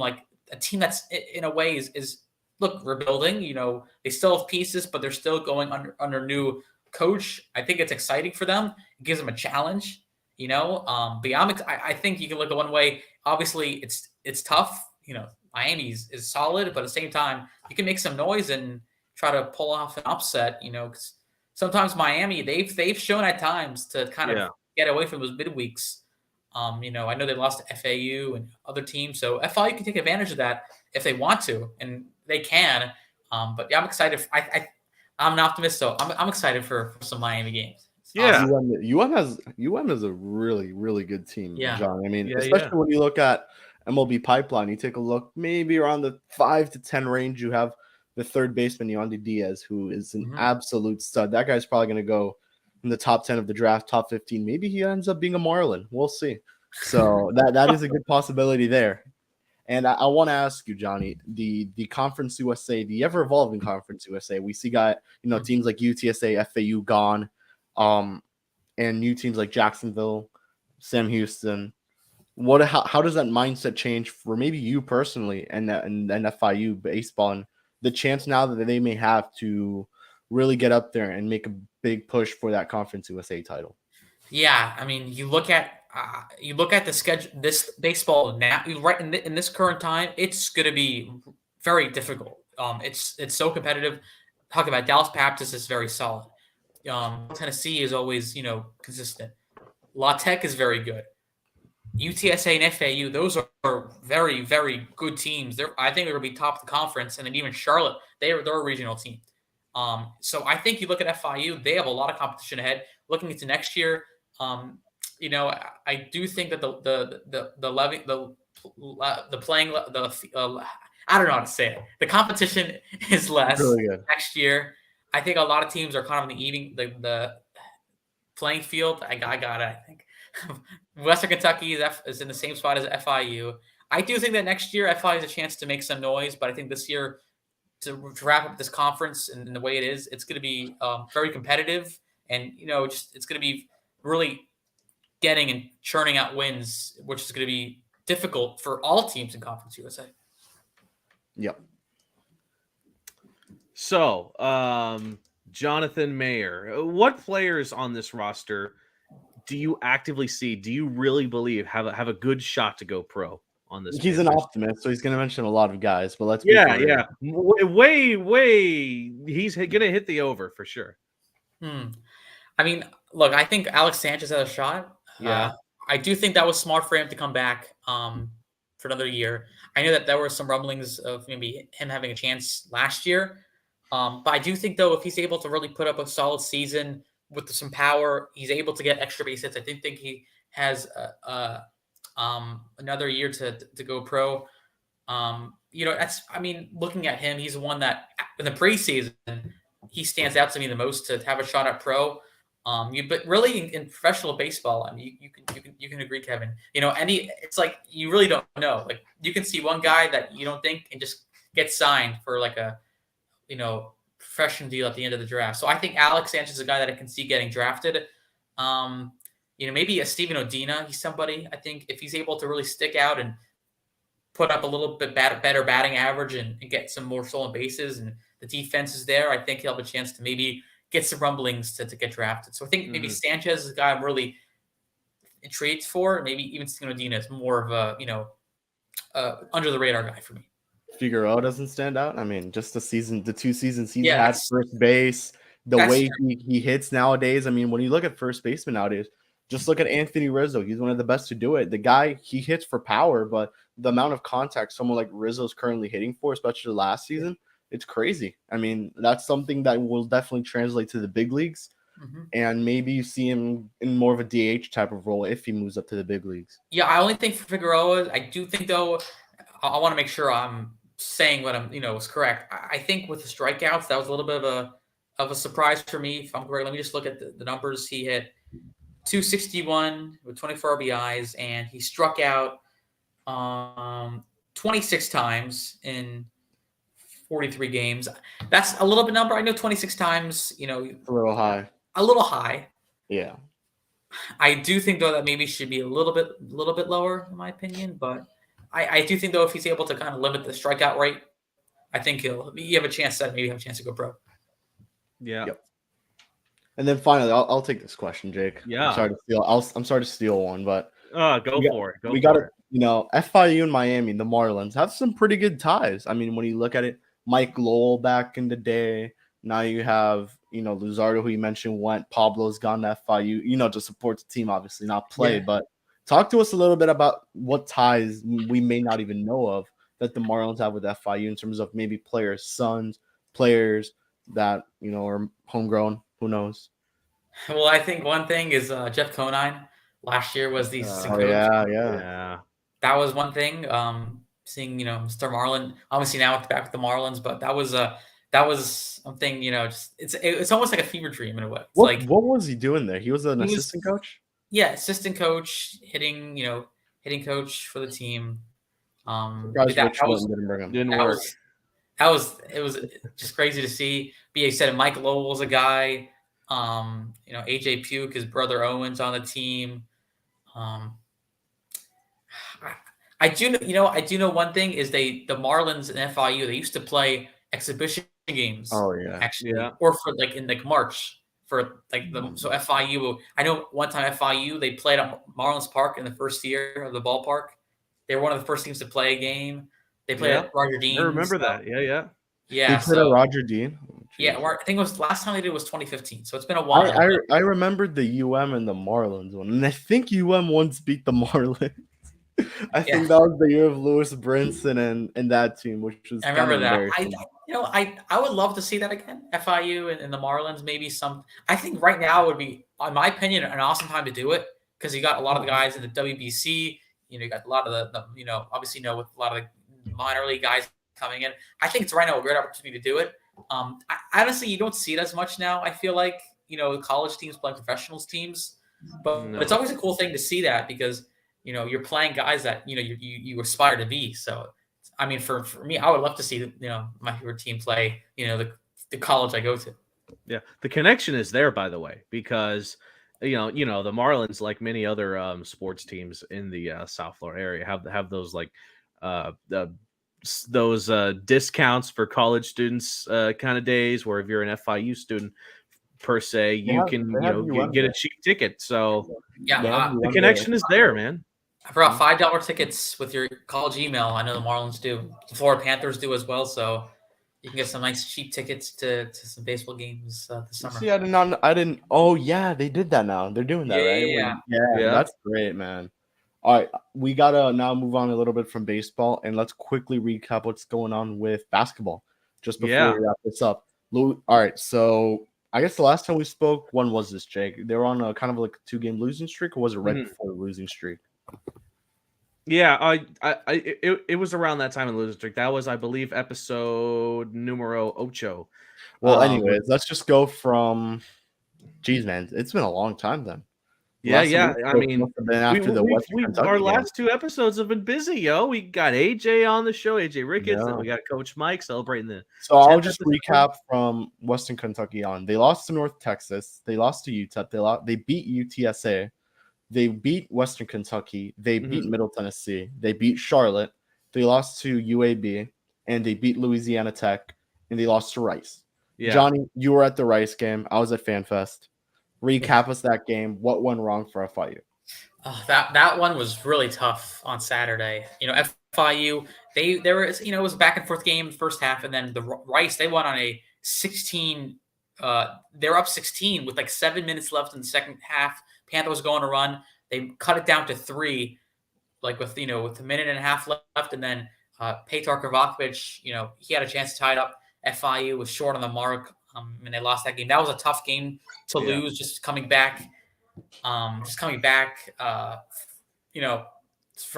that's in a way is rebuilding. They still have pieces, but they're still going under new coach. I think it's exciting for them. It gives them a challenge. But I think you can look at one way. Obviously, it's tough. Miami is solid, but at the same time, you can make some noise and try to pull off an upset. Because sometimes Miami they've shown at times to kind of get away from those midweeks. I know they lost to FAU and other teams, so FIU can take advantage of that if they want to, and they can. But I'm excited. I'm an optimist, so I'm excited for some Miami games. Yeah, UM is a really, really good team, John. I mean, especially when you look at MLB Pipeline, you take a look, maybe around the 5 to 10 range, you have the third baseman, Yandy Diaz, who is an absolute stud. That guy's probably going to go in the top 10 of the draft, top 15. Maybe he ends up being a Marlin. We'll see. So that is a good possibility there. And I want to ask you, Johnny, the Conference USA, the ever-evolving Conference USA, we see teams like UTSA, FAU gone, and new teams like Jacksonville, Sam Houston, how does that mindset change for maybe you personally and FIU baseball and the chance now that they may have to really get up there and make a big push for that Conference USA title? Yeah, I mean, you look at the schedule. This baseball now, right in this current time, it's going to be very difficult. It's so competitive. Talk about Dallas Baptist is very solid. Tennessee is always consistent. La Tech is very good. UTSA and FAU, those are very, very good teams. I think they're going to be top of the conference, and then even Charlotte, they're a regional team. So I think you look at FIU, they have a lot of competition ahead. Looking into next year, I do think that I don't know how to say it. The competition is less Really good. next year. I think a lot of teams are kind of in the playing field. I got it. I think Western Kentucky is in the same spot as FIU. I do think that next year FIU has a chance to make some noise, but I think this year to wrap up this conference and the way it is, it's going to be very competitive, and it's going to be really getting and churning out wins, which is going to be difficult for all teams in Conference USA. Yep. So, Jonathan Mayer, what players on this roster do you actively see? Do you really believe have a good shot to go pro on this? He's an optimist, so he's going to mention a lot of guys. But let's yeah. Way. He's going to hit the over for sure. I mean, look, I think Alex Sanchez has a shot. Yeah. I do think that was smart for him to come back for another year. I know that there were some rumblings of maybe him having a chance last year. But I do think, though, if he's able to really put up a solid season with some power, he's able to get extra base hits. I think he has another year to go pro. Looking at him, he's the one that in the preseason, he stands out to me the most to have a shot at pro. But really in professional baseball, I mean, you can agree, Kevin. It's like you really don't know. Like you can see one guy that you don't think and just get signed for like a professional deal at the end of the draft. So I think Alex Sanchez is a guy that I can see getting drafted. Maybe a Steven Odina. He's somebody I think if he's able to really stick out and put up a little bit better batting average and get some more stolen bases and the defense is there, I think he'll have a chance to maybe get some rumblings to get drafted. So I think maybe Sanchez is a guy I'm really intrigued for. Maybe even Steven Odina is more of a under the radar guy for me. Figueroa doesn't stand out. I mean, just the 2 seasons he's had first base, the way he hits nowadays. I mean, when you look at first baseman nowadays, just look at Anthony Rizzo. He's one of the best to do it. The guy, he hits for power, but the amount of contact someone like Rizzo's currently hitting for, especially last season, it's crazy. I mean, that's something that will definitely translate to the big leagues. And maybe you see him in more of a DH type of role if he moves up to the big leagues. Yeah, I only think for Figueroa, I do think, though, I want to make sure I'm saying what was correct. I think with the strikeouts, that was a little bit of a surprise for me. If I'm correct, let me just look at the numbers. He hit 261 with 24 RBIs, and he struck out 26 times in 43 games. That's a little bit number. I know 26 times, a little high. A little high. Yeah. I do think, though, that maybe should be a little bit lower, in my opinion, but I do think, though, if he's able to kind of limit the strikeout rate, I think you have a chance to go pro. Yeah. Yep. And then finally, I'll take this question, Jake. Yeah. I'm sorry to steal one, but go for it. We got it. FIU and Miami, the Marlins have some pretty good ties. I mean, when you look at it, Mike Lowell back in the day. Now you have, Luzardo, who you mentioned went. Pablo's gone to FIU, to support the team, obviously not play, but talk to us a little bit about what ties we may not even know of that the Marlins have with FIU in terms of maybe players' sons, players that, are homegrown. Who knows? Well, I think one thing is Jeff Conine last year was the assistant coach. Yeah. That was one thing. Seeing, Mr. Marlin, obviously now back with the Marlins, but that was something, it's almost like a fever dream in a way. What was he doing there? He was an assistant coach? Yeah, assistant coach, hitting coach for the team. Didn't work. It was just crazy to see. But you said Mike Lowell was a guy. AJ Puke, his brother Owen's on the team. I do know one thing is the Marlins and FIU, they used to play exhibition games. Oh yeah. Actually, Yeah. or for like in like March for like so FIU. I know one time FIU they played at Marlins Park in the first year of the ballpark. They were one of the first teams to play a game. They played at Roger Dean. I remember that. Yeah. Yeah, They played at Roger Dean. Yeah, I think it was last time they did was 2015. So it's been a while. I remembered the UM and the Marlins one, and I think UM once beat the Marlins. I think that was the year of Lewis Brinson and that team, which was I remember that. I would love to see that again. FIU and the Marlins, maybe some. I think right now would be, in my opinion, an awesome time to do it because you got a lot of the guys in the WBC. You got a lot of the obviously with a lot of the minor league guys coming in. I think it's right now a great opportunity to do it. Honestly, you don't see it as much now. I feel like college teams playing professionals teams, but it's always a cool thing to see that because you're playing guys that you aspire to be. So I mean, for me, I would love to see my favorite team play the college I go to. Yeah, the connection is there, by the way, because the Marlins, like many other sports teams in the South Florida area, have those like those discounts for college students kind of days where if you're an FIU student per se, you can get a cheap ticket. So the connection is there, man. I forgot $5 tickets with your college email. I know the Marlins do. The Florida Panthers do as well. So you can get some nice cheap tickets to some baseball games this summer. See, I didn't. Oh yeah, they did that now. They're doing that, right? Yeah. That's great, man. All right, we gotta now move on a little bit from baseball, and let's quickly recap what's going on with basketball just before we wrap this up. All right, so I guess the last time we spoke, when was this, Jake? They were on a kind of like a 2-game losing streak, or was it right before the losing streak? Yeah, it was around that time in the losing streak. That was, I believe, episode numero 8. Well, anyways, let's just go from. Geez, man, it's been a long time then. Yeah. I mean, our game. last 2 episodes have been busy, yo. We got AJ on the show, AJ Ricketts, and we got Coach Mike celebrating the. So I'll just recap from Western Kentucky on. They lost to North Texas. They lost to UTEP. They beat UTSA. They beat Western Kentucky. They beat Middle Tennessee. They beat Charlotte. They lost to UAB, and they beat Louisiana Tech, and they lost to Rice. Yeah. Johnny, you were at the Rice game. I was at FanFest. Recap us that game. What went wrong for FIU? That one was really tough on Saturday. FIU they were it was a back and forth game the first half, and then the Rice they won on a 16. They're up 16 with like 7 minutes left in the second half. Panther was going to run. They cut it down to 3, like with a minute and a half left, and then Petar Kovacevic, he had a chance to tie it up. FIU was short on the mark. And they lost that game. That was a tough game to lose. Just coming back, from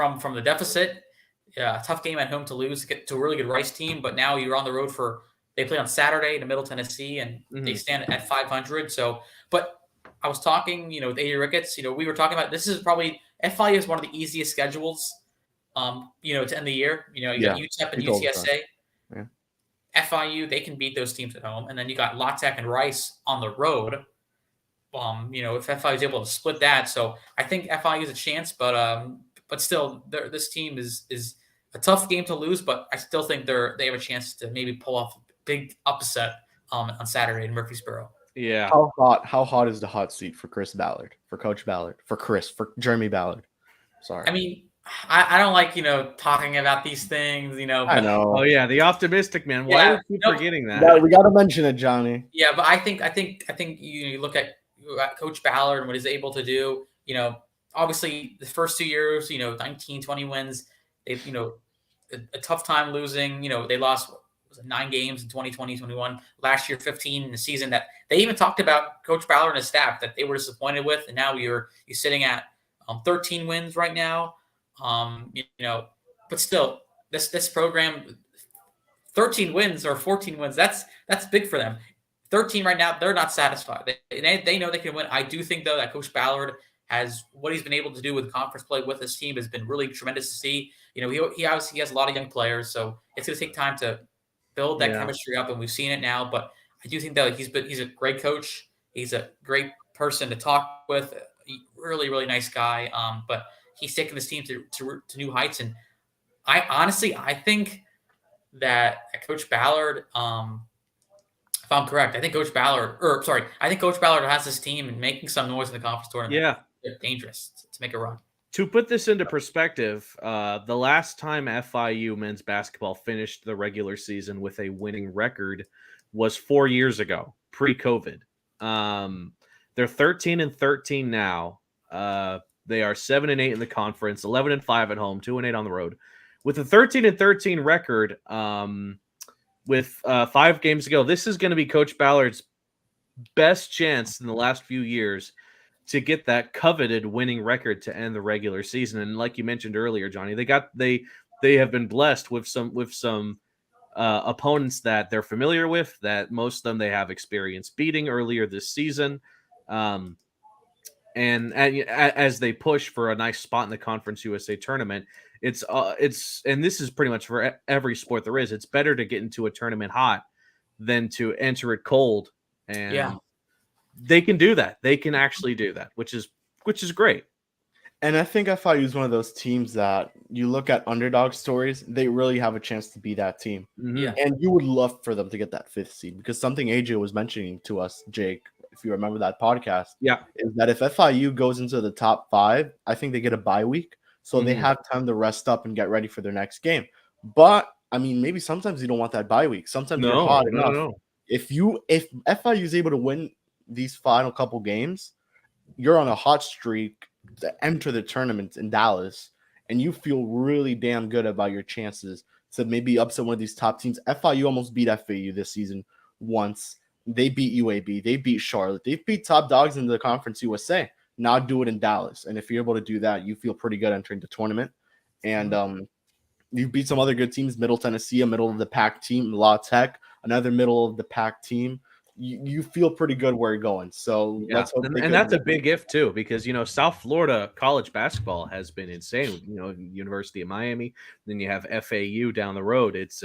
the deficit. Yeah, tough game at home to lose to a really good Rice team. But now you're on the road they play on Saturday to Middle Tennessee, and they stand at 500. So, but I was talking, with AJ Ricketts. We were talking about this is probably FIU is one of the easiest schedules, to end the year. You got UTEP and UTSA. Yeah. FIU, they can beat those teams at home, and then you got La Tech and Rice on the road. If FIU is able to split that, so I think FIU is a chance, but still, this team is a tough game to lose. But I still think they have a chance to maybe pull off a big upset on Saturday in Murfreesboro. Yeah. How hot is the hot seat for Chris Ballard, for Coach Ballard, for Jeremy Ballard? Sorry. I mean, I don't like, talking about these things, But, I know. Oh yeah, the optimistic man. Why do you keep forgetting that? Yeah, we got to mention it, Johnny. Yeah, but I think you look at Coach Ballard and what he's able to do. Obviously the first 2 years, 19, 20 wins. They've a tough time losing. They lost 9 games in 2020, 21. Last year, 15 in the season. That they even talked about Coach Ballard and his staff that they were disappointed with, and now you're sitting at 13 wins right now. But still, this program, 13 wins or 14 wins, that's big for them. 13 right now, they're not satisfied. They know they can win. I do think, though, that Coach Ballard has what he's been able to do with conference play with his team has been really tremendous to see. He obviously has a lot of young players, so it's going to take time to build that chemistry up, and we've seen it now. But I do think that he's a great coach. He's a great person to talk with. Really, really nice guy. But he's taking this team to new heights, and I think that Coach Ballard, if I'm correct, I think Coach Ballard has this team and making some noise in the conference tournament. Yeah. They're dangerous to make a run. To put this into perspective, the last time FIU men's basketball finished the regular season with a winning record was 4 years ago, pre-COVID. They're 13-13 now. They are 7-8 in the conference, 11-5 at home, 2-8 on the road. With a 13-13 record, with 5 games to go, this is going to be Coach Ballard's best chance in the last few years to get that coveted winning record to end the regular season. And like you mentioned earlier, Johnny, they have been blessed with some opponents that they're familiar with, that most of them they have experience beating earlier this season. And as they push for a nice spot in the Conference USA tournament, it's and this is pretty much for every sport there is. It's better to get into a tournament hot than to enter it cold. And they can do that. They can actually do that, which is great. And I think FIU is one of those teams that you look at underdog stories, they really have a chance to be that team. Mm-hmm. Yeah. And you would love for them to get that 5th seed, because something AJ was mentioning to us, Jake, if you remember that podcast, is that if FIU goes into the top 5, I think they get a bye week. So they have time to rest up and get ready for their next game. But I mean, maybe sometimes you don't want that bye week. Sometimes you're hot enough. No. If FIU is able to win these final couple games, you're on a hot streak to enter the tournament in Dallas, and you feel really damn good about your chances to maybe upset one of these top teams. FIU almost beat FAU this season once. They beat UAB. They beat Charlotte. They beat top dogs in the Conference USA. Now do it in Dallas. And if you're able to do that, you feel pretty good entering the tournament. And you beat some other good teams, Middle Tennessee, a middle of the pack team, La Tech, another middle of the pack team. You feel pretty good where you're going. So let's hope. And that's a big if too, because South Florida college basketball has been insane. University of Miami, then you have FAU down the road. It's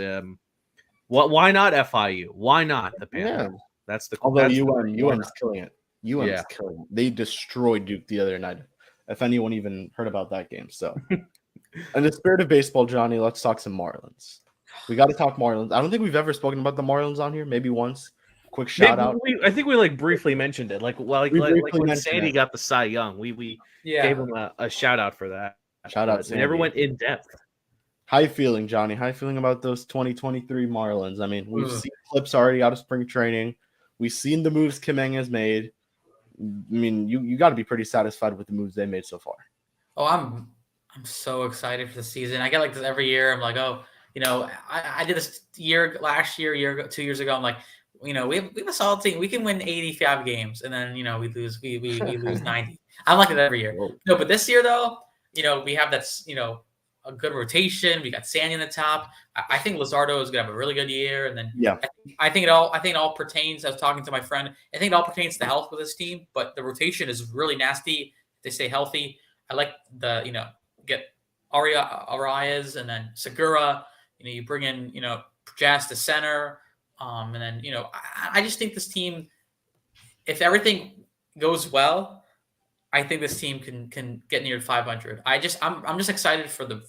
why not FIU? Why not the Panthers? Yeah. That's the although UM's killing it. UM's killing it. They destroyed Duke the other night. If anyone even heard about that game. So in the spirit of baseball, Johnny, let's talk some Marlins. We got to talk Marlins. I don't think we've ever spoken about the Marlins on here. Maybe once. Quick shout out. I think we briefly mentioned it. Like when Sandy got the Cy Young, we gave him a shout out for that. Shout out. We never went in depth. How you feeling, Johnny? How you feeling about those 2023 Marlins? I mean, we've seen clips already out of spring training. We've seen the moves Kim Eng has made. I mean, you got to be pretty satisfied with the moves they made so far. Oh, I'm so excited for the season. I get like this every year. I'm like, I did this last year, 2 years ago. I'm like, we have a solid team. We can win 85 games, and then we lose 90. I'm like that every year. Whoa. No, but this year though, we have that a good rotation. We got Sandy in the top. I think Luzardo is gonna have a really good year, and then I think it all pertains. I was talking to my friend. I think it all pertains to health with this team, but the rotation is really nasty. They stay healthy. I like get Arias and then Segura. You bring in Jazz to center. And then, I just think this team, if everything goes well, I think this team can get near 500. I'm just excited for the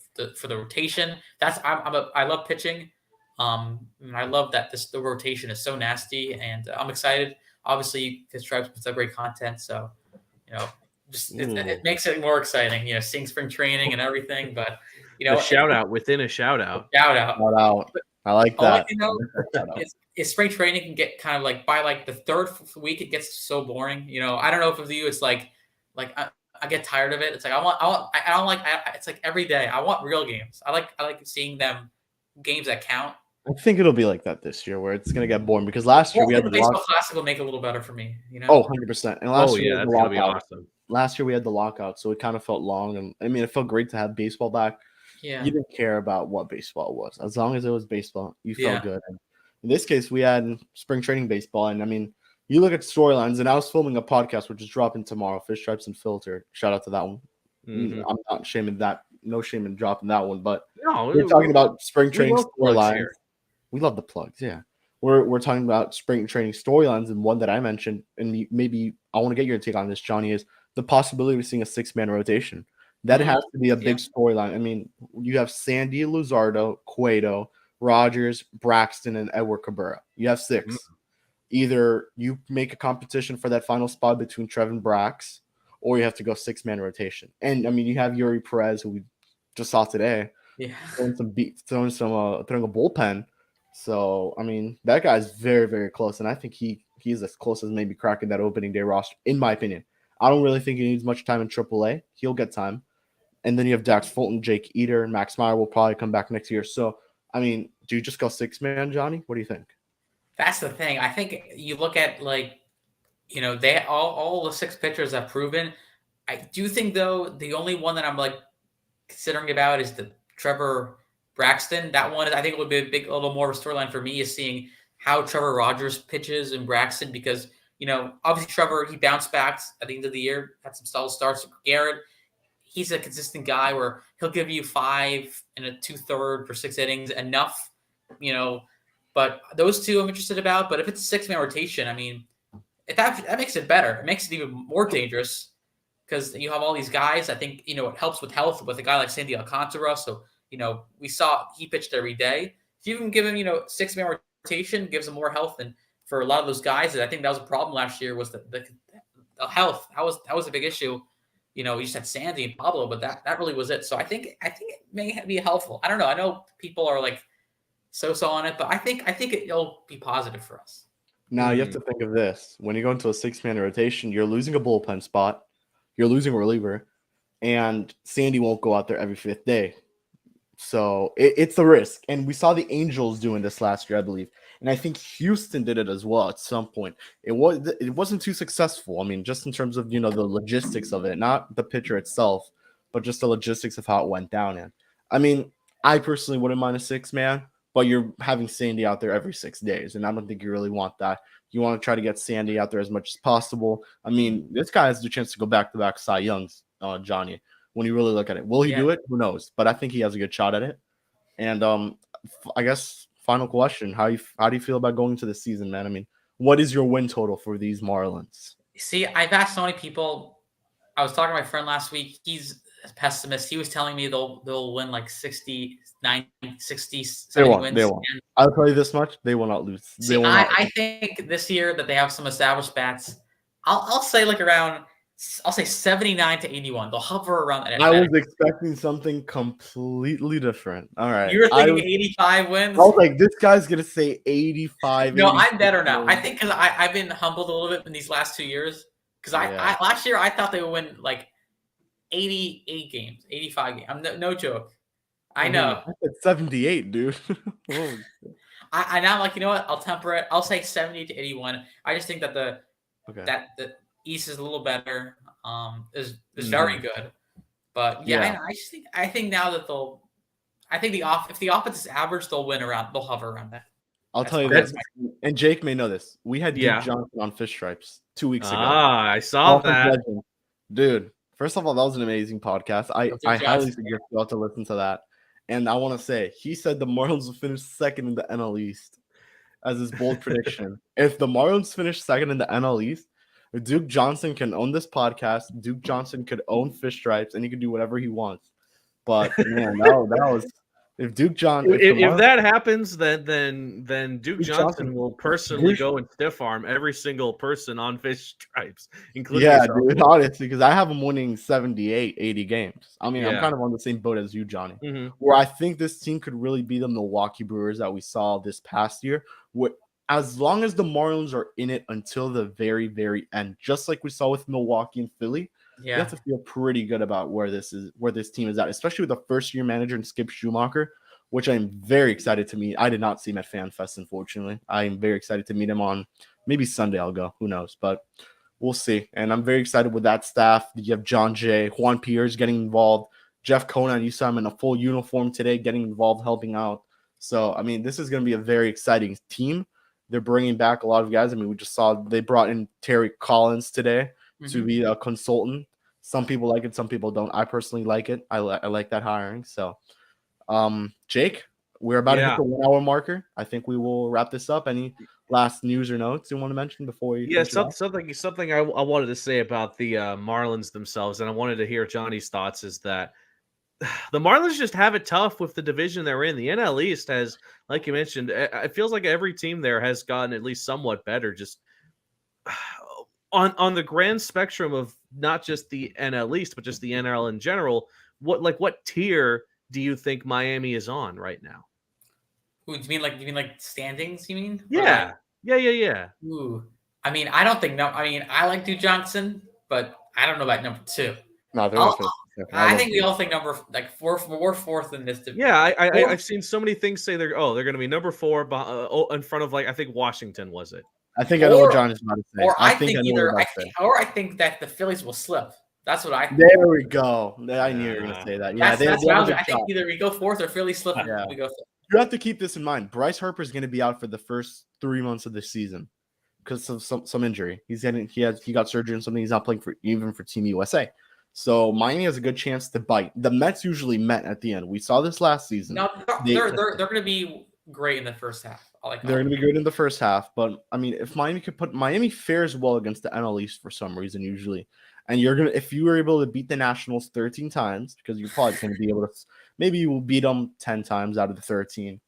rotation. I love pitching. And I love that the rotation is so nasty, and I'm excited. Obviously, Stripes puts out great content, so it makes it more exciting. Seeing spring training and everything. But a shout out within a shout out. Shout out. I like that. Is spring training can get kind of like by like the third week, it gets so boring. I don't know if with you it's like I get tired of it. It's like I don't like it's like every day. I want real games. I like seeing them games that count. I think it'll be like that this year, where it's gonna get boring, because last year we had the baseball classic will make it a little better for me. 100%. And last year that's gonna be awesome. Last year we had the lockout, so it kind of felt long, and I mean it felt great to have baseball back. Yeah, you didn't care about what baseball was, as long as it was baseball. You felt good. And in this case, we had spring training baseball, and I mean, you look at storylines. And I was filming a podcast which is dropping tomorrow, Fish Stripes and Filter. Shout out to that one. Mm-hmm. I'm not shaming that. No shame in dropping that one, but no, we're talking about spring training storylines. We love the plugs, yeah. We're talking about spring training storylines, and one that I mentioned, and maybe I want to get your take on this, Johnny, is the possibility of seeing a 6-man rotation. That has to be a big storyline. I mean, you have Sandy, Luzardo, Cueto, Rogers, Braxton, and Edward Cabrera. You have 6. Either you make a competition for that final spot between Trev and Brax, or you have to go 6-man rotation. And I mean, you have Yuri Perez, who we just saw today, throwing a bullpen. So I mean, that guy's very, very close, and I think he's as close as maybe cracking that opening day roster, in my opinion. I don't really think he needs much time in AAA. He'll get time. And then you have Dax Fulton, Jake Eater, and Max Meyer will probably come back next year. So I mean, do you just go 6-man, Johnny? What do you think? That's the thing. I think you look at they all the 6 pitchers have proven. I do think though the only one that I'm considering about is the Trevor Braxton. That one, I think, would be a little more of a storyline for me, is seeing how Trevor Rogers pitches in Braxton, because obviously Trevor, he bounced back at the end of the year, had some solid starts. Garrett, he's a consistent guy where he'll give you 5 and a 2/3 for 6 innings, enough, But those 2 I'm interested about. But if it's a 6-man rotation, I mean, that makes it better. It makes it even more dangerous because you have all these guys. I think, it helps with health with a guy like Sandy Alcantara. So, we saw he pitched every day. If you can give him, 6-man rotation, gives him more health. And for a lot of those guys, I think that was a problem last year, was the health. That was a big issue. You just had Sandy and Pablo, but that really was it. So I think it may be helpful. I don't know. I know people are so on it, but I think it'll be positive for us. Now you have to think of this: when you go into a 6-man rotation, you're losing a bullpen spot, you're losing a reliever, and Sandy won't go out there every 5th day. So it's a risk. And we saw the Angels doing this last year, I believe. And I think Houston did it as well at some point. It wasn't too successful. I mean, just in terms of, the logistics of it, not the pitcher itself, but just the logistics of how it went down. And I mean, I personally wouldn't mind a 6-man, but you're having Sandy out there every 6 days. And I don't think you really want that. You want to try to get Sandy out there as much as possible. I mean, this guy has the chance to go back-to-back Cy Youngs, Johnny. When you really look at it, will he do it? Who knows? But I think he has a good shot at it. And I guess final question: how do you feel about going into the season, man? I mean, what is your win total for these Marlins? See, I've asked so many people. I was talking to my friend last week. He's a pessimist. He was telling me they'll win 60, 90, 60, 70 wins. They won't. I'll tell you this much: they will not lose. I think this year that they have some established bats. I'll say around. I'll say 79 to 81. They'll hover around that. I was expecting something completely different. All right. You were thinking 85 wins? I was like, this guy's going to say 85. No, I'm better now. I think because I've been humbled a little bit in these last 2 years. Because I last year, I thought they would win 88 games, 85 games. I'm no joke. I know. It's 78, dude. I now you know what? I'll temper it. I'll say 70 to 81. I just think that the East is a little better. Is very good, but I think now that if the offense is average, they'll hover around that. I'll tell you this, and Jake may know this. We had Duke Johnson on Fish Stripes 2 weeks ago. I saw that. Dude, first of all, that was an amazing podcast. I highly suggest you all to listen to that. And I want to say, he said the Marlins will finish 2nd in the NL East as his bold prediction. If the Marlins finish 2nd in the NL East, Duke Johnson can own this podcast. Duke Johnson could own Fish Stripes, and he could do whatever he wants. But man, that was if Duke Johnson. If that happens, then Duke Johnson will personally go and stiff arm every single person on Fish Stripes, including yourself. Dude, honestly, because I have him winning 78, 80 games. I mean, I'm kind of on the same boat as you, Johnny. Where I think this team could really be the Milwaukee Brewers that we saw this past year. As long as the Marlins are in it until the very, very end, just like we saw with Milwaukee and Philly, you have to feel pretty good about where this team is at, especially with the first-year manager and Skip Schumacher, which I'm very excited to meet. I did not see him at FanFest, unfortunately. I am very excited to meet him on maybe Sunday. I'll go. Who knows? But we'll see. And I'm very excited with that staff. You have John Jay, Juan Pierre's getting involved, Jeff Conan. You saw him in a full uniform today, getting involved, helping out. So, I mean, this is going to be a very exciting team. They're bringing back a lot of guys. I mean, we just saw they brought in Terry Collins today to be a consultant. Some people like it, some people don't. I personally like it. I like that hiring. So, Jake, we're about to hit the 1 hour marker. I think we will wrap this up. Any last news or notes you want to mention before you? Yeah, finish it off? something I wanted to say about the Marlins themselves, and I wanted to hear Johnny's thoughts. Is that the Marlins just have it tough with the division they're in. The NL East has, like you mentioned, it feels like every team there has gotten at least somewhat better. Just on the grand spectrum of not just the NL East, but just the NL in general. What tier do you think Miami is on right now? Ooh, you mean like standings? You mean? Or Yeah, yeah. ooh, I mean, I don't think no. I mean, I like Duke Johnson, but I don't know about number 2. No, they're I'll- not I think we all think number like fourth in this division. Yeah, Fourth. I've seen so many things say they're going to be number 4 in front of, like, I think Washington was it. I think I know what John is about to say. Or I think know what either you're about I to say. think that the Phillies will slip. That's what I think. There we go. I knew you were going to say that. Yeah, That's they what have a good I think shot. either we go 4th or Phillies slip. Yeah. We go 5th. You have to keep this in mind. Bryce Harper is going to be out for the first 3 months of the season because of some injury. He got surgery and something. He's not playing for Team USA. So Miami has a good chance to bite. The Mets usually met at the end. We saw this last season. No, they're going to be great in the first half. They're going to be good in the first half, but I mean, if Miami fares well against the NL East for some reason usually, and if you were able to beat the Nationals 13 times, because you're probably going to be able to, maybe you will beat them 10 times out of the 13.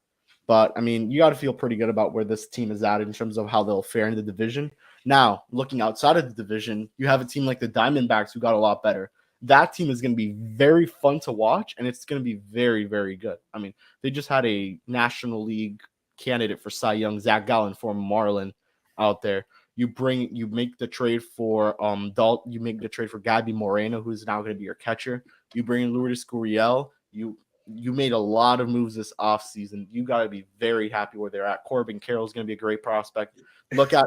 But I mean, you got to feel pretty good about where this team is at in terms of how they'll fare in the division. Now, looking outside of the division, you have a team like the Diamondbacks who got a lot better. That team is going to be very fun to watch, and it's going to be very, very good. I mean, they just had a National League candidate for Cy Young, Zach Gallen, former Marlin, out there. You make the trade for you make the trade for Gabby Moreno, who's now going to be your catcher. You bring in Lourdes Gurriel. You made a lot of moves this offseason. You got to be very happy where they're at. Corbin Carroll is going to be a great prospect. Look at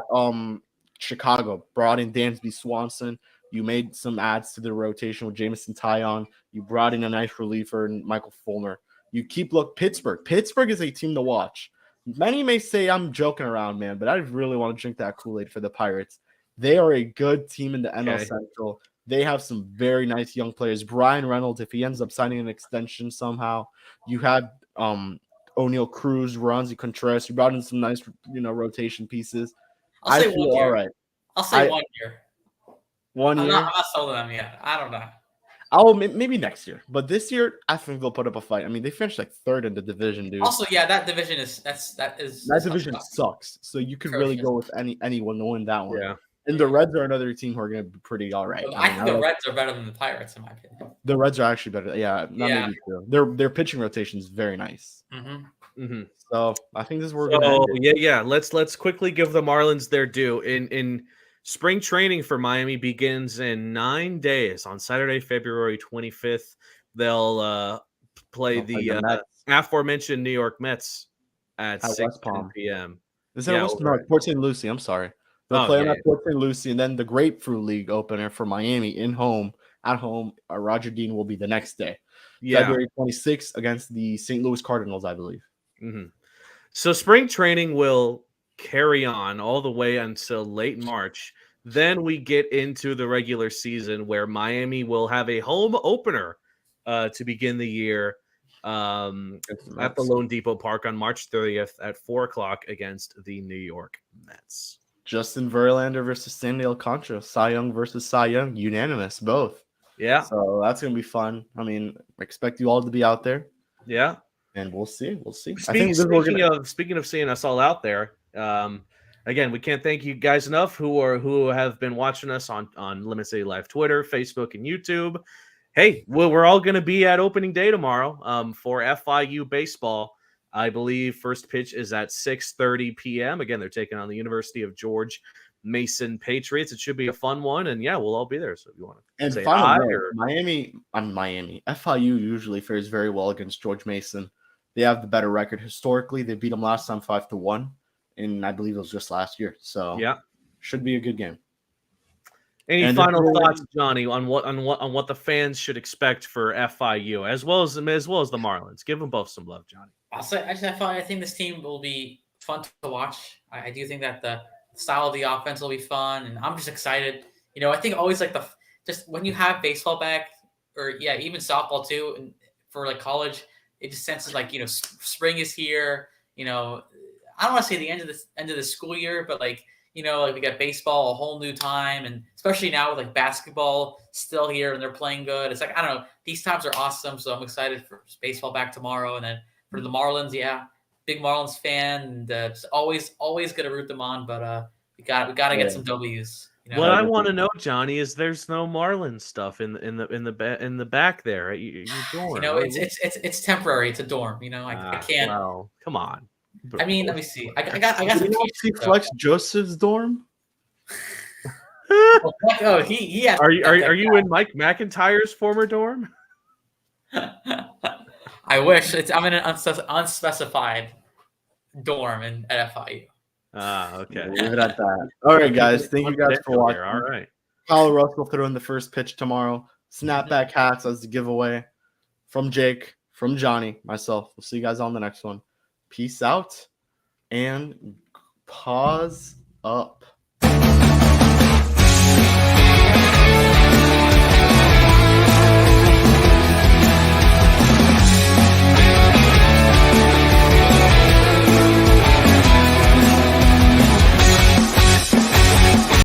Chicago, brought in Dansby Swanson. You made some adds to the rotation with Jamison Tyon. You brought in a nice reliever in Michael Fulmer. You Pittsburgh. Pittsburgh is a team to watch. Many may say I'm joking around, man, but I really want to drink that Kool-Aid for the Pirates. They are a good team in the NL Central. They have some very nice young players. Brian Reynolds, if he ends up signing an extension somehow, you had O'Neal Cruz, Ronzi Contreras. You brought in some nice, rotation pieces. I'll say I feel 1 year. all right. I'll say 1 year. 1 year. I'm not sold on them yet. I don't know. Oh, maybe next year, but this year I think they'll put up a fight. I mean, they finished like 3rd in the division, dude. Also, yeah, that division is that division sucks. So you could really go with anyone to win that one. Yeah. And the Reds are another team who are going to be pretty all right. I think the Reds are better than the Pirates, in my opinion. The Reds are actually better. Yeah, maybe true. Their pitching rotation is very nice. So I think this is where we're going to end. Yeah. Let's quickly give the Marlins their due. In spring training for Miami begins in 9 days. On Saturday, February 25th, they'll play the aforementioned New York Mets at 6 p.m. Is that Port St. Lucie? I'm sorry. They'll play them at Port St. Lucie, and then the Grapefruit League opener for Miami at home. Roger Dean will be the next day. February 26th against the St. Louis Cardinals, I believe. Mm-hmm. So spring training will carry on all the way until late March. Then we get into the regular season where Miami will have a home opener to begin the year at the Lone Depot Park on March 30th at 4:00 against the New York Mets. Justin Verlander versus Sandy Alcantara. Cy Young versus Cy Young. Unanimous, both. Yeah. So that's going to be fun. I mean, I expect you all to be out there. Yeah. And we'll see. Speaking of seeing us all out there, again, we can't thank you guys enough who have been watching us on Lemon City Live Twitter, Facebook, and YouTube. Hey, we're all going to be at opening day tomorrow for FIU Baseball. I believe first pitch is at 6:30 p.m. Again, they're taking on the University of George Mason Patriots. It should be a fun one, and we'll all be there. So if you want to say hi, Miami, FIU usually fares very well against George Mason. They have the better record historically. They beat them last time 5-1, and I believe it was just last year. So should be a good game. Any final thoughts, Johnny, on what the fans should expect for FIU as well as the Marlins? Give them both some love, Johnny. I think this team will be fun to watch. I do think that the style of the offense will be fun, and I'm just excited. I think always just when you have baseball back, or even softball too, and for college, it just senses spring is here. don't want to say the end of the school year, but like, you know, like we got baseball, a whole new time, and especially now with like basketball still here and they're playing good. It's like, I don't know, these times are awesome. So I'm excited for baseball back tomorrow, and then for the Marlins, big Marlins fan, and just always gonna root them on. But we got to get some W's. You know? What I want to know, Johnny, is there's no Marlins stuff in the back there at your dorm. You know, it's temporary. It's a dorm. You know, I can't. Well, come on. I mean, let me see. I got some. See Flex Joseph's dorm. Oh, he has. Are you in Mike McIntyre's former dorm? I wish. I'm in an unspecified dorm at FIU. Okay. Leave it at that. All right, guys. Thank you guys for watching. All right. Kyle Russell throw in the first pitch tomorrow. Snapback hats as the giveaway from Jake, from Johnny, myself. We'll see you guys on the next one. Peace out and paws up.